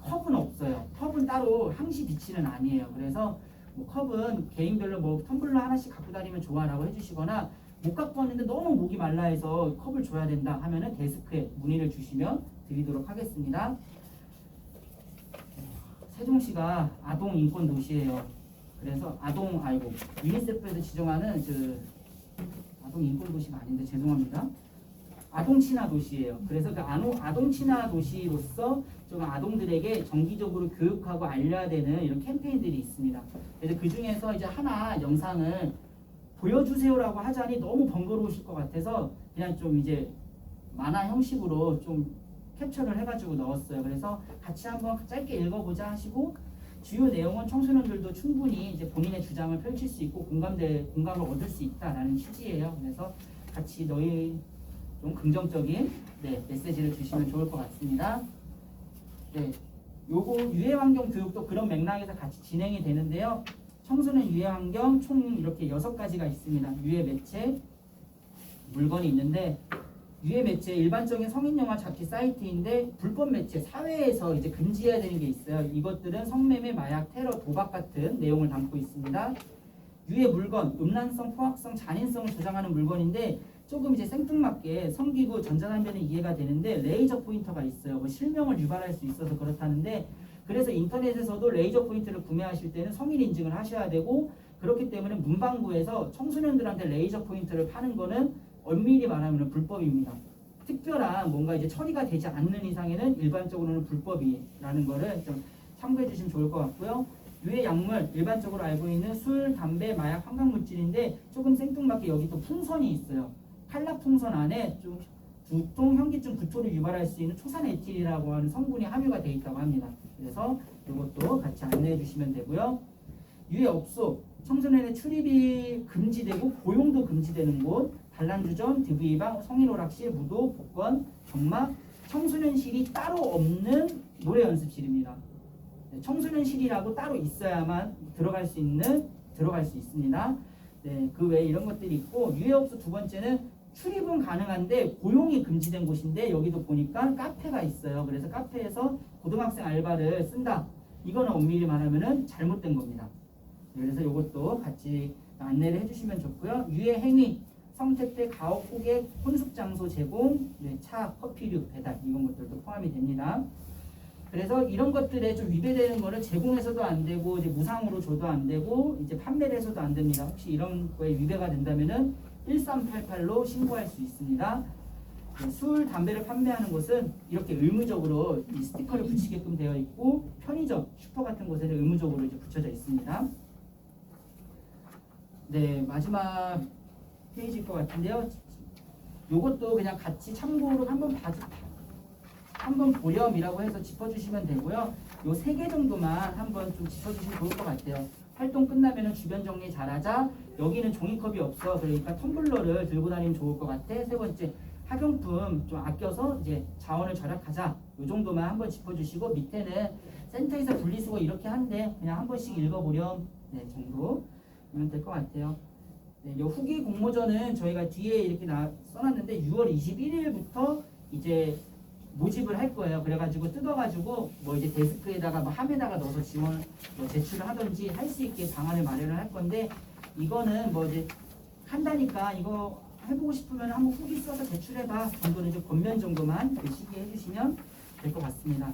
컵은 없어요. 컵은 따로 항시 비치는 아니에요. 그래서 뭐 컵은 개인별로 뭐 텀블러 하나씩 갖고 다니면 좋아라고 해주시거나, 못 갖고 왔는데 너무 목이 말라 해서 컵을 줘야 된다 하면은 데스크에 문의를 주시면 드리도록 하겠습니다. 세종시가 아동 인권 도시예요. 그래서 유니세프에서 지정하는 아동 인권 도시가 아닌데 죄송합니다. 아동 친화 도시예요. 그래서 그 아동 친화 도시로서 좀 아동들에게 정기적으로 교육하고 알려야 되는 이런 캠페인들이 있습니다. 그래서 그 중에서 이제 하나 영상을 보여주세요라고 하자니 너무 번거로우실 것 같아서 그냥 좀 이제 만화 형식으로 좀 캡처를 해가지고 넣었어요. 그래서 같이 한번 짧게 읽어보자 하시고, 주요 내용은 청소년들도 충분히 이제 본인의 주장을 펼칠 수 있고 공감을 얻을 수 있다라는 취지예요. 그래서 같이 너희 좀 긍정적인 메시지를 주시면 좋을 것 같습니다. 네, 요거 유해환경 교육도 그런 맥락에서 같이 진행이 되는데요. 청소년 유해환경 총 이렇게 6가지가 있습니다. 유해 매체 물건이 있는데, 유해 매체 일반적인 성인 영화 잡지 사이트인데 불법 매체 사회에서 이제 금지해야 되는 게 있어요. 이것들은 성매매, 마약, 테러, 도박 같은 내용을 담고 있습니다. 유해 물건, 음란성, 포악성, 잔인성을 조장하는 물건인데 조금 이제 생뚱맞게 성기구, 전자담배는 이해가 되는데 레이저 포인터가 있어요. 뭐 실명을 유발할 수 있어서 그렇다는데, 그래서 인터넷에서도 레이저 포인터를 구매하실 때는 성인 인증을 하셔야 되고, 그렇기 때문에 문방구에서 청소년들한테 레이저 포인터를 파는 거는 엄밀히 말하면 불법입니다. 특별한 뭔가 이제 처리가 되지 않는 이상에는 일반적으로는 불법이라는 거를 좀 참고해 주시면 좋을 것 같고요. 유해 약물, 일반적으로 알고 있는 술, 담배, 마약, 환각물질인데 조금 생뚱맞게 여기 또 풍선이 있어요. 탈락 풍선 안에 좀 두통, 현기증, 구토를 유발할 수 있는 초산에틸이라고 하는 성분이 함유가 되어 있다고 합니다. 그래서 이것도 같이 안내해 주시면 되고요. 유해 업소, 청소년의 출입이 금지되고 고용도 금지되는 곳, 단란주점, DV방, 성인오락실, 무도, 복권, 경막, 청소년실이 따로 없는 노래 연습실입니다. 청소년실이라고 따로 있어야만 들어갈 수 있습니다. 네, 그 외에 이런 것들이 있고, 유해업소 2번째는 출입은 가능한데 고용이 금지된 곳인데 여기도 보니까 카페가 있어요. 그래서 카페에서 고등학생 알바를 쓴다. 이거는 엄밀히 말하면은 잘못된 겁니다. 그래서 이것도 같이 안내를 해주시면 좋고요. 유해 행위, 성택대, 가옥, 호객, 혼숙 장소 제공, 차, 커피류 배달 이런 것들도 포함이 됩니다. 그래서 이런 것들에 좀 위배되는 거는 제공해서도 안 되고 이제 무상으로 줘도 안 되고 이제 판매를 해서도 안 됩니다. 혹시 이런 거에 위배가 된다면은 1388로 신고할 수 있습니다. 술, 담배를 판매하는 곳은 이렇게 의무적으로 이 스티커를 붙이게끔 되어 있고, 편의점, 슈퍼 같은 곳에는 의무적으로 이제 붙여져 있습니다. 네, 마지막 페이지일 것 같은데요. 요것도 그냥 같이 참고로 한번 한번 보렴이라고 해서 짚어주시면 되고요. 요 3개 정도만 한번 좀 짚어주시면 좋을 것 같아요. 활동 끝나면은 주변 정리 잘하자. 여기는 종이컵이 없어. 그러니까 텀블러를 들고 다니면 좋을 것 같아. 3번째, 학용품 좀 아껴서 이제 자원을 절약하자. 요 정도만 한번 짚어주시고, 밑에는 센터에서 분리수거 이렇게 한데 그냥 한 번씩 읽어보렴. 네, 정도면 될 것 같아요. 네, 요 후기 공모전은 저희가 뒤에 이렇게 써놨는데 6월 21일부터 이제 모집을 할 거예요. 그래가지고 뜯어가지고 뭐 이제 데스크에다가 뭐 함에다가 넣어서 지원 뭐 제출을 하든지 할 수 있게 방안을 마련을 할 건데, 이거는 뭐 이제 한다니까 이거 해보고 싶으면 한번 후기 써서 제출해봐 정도는 좀 겉면 정도만 그 시기에 해주시면 될 것 같습니다.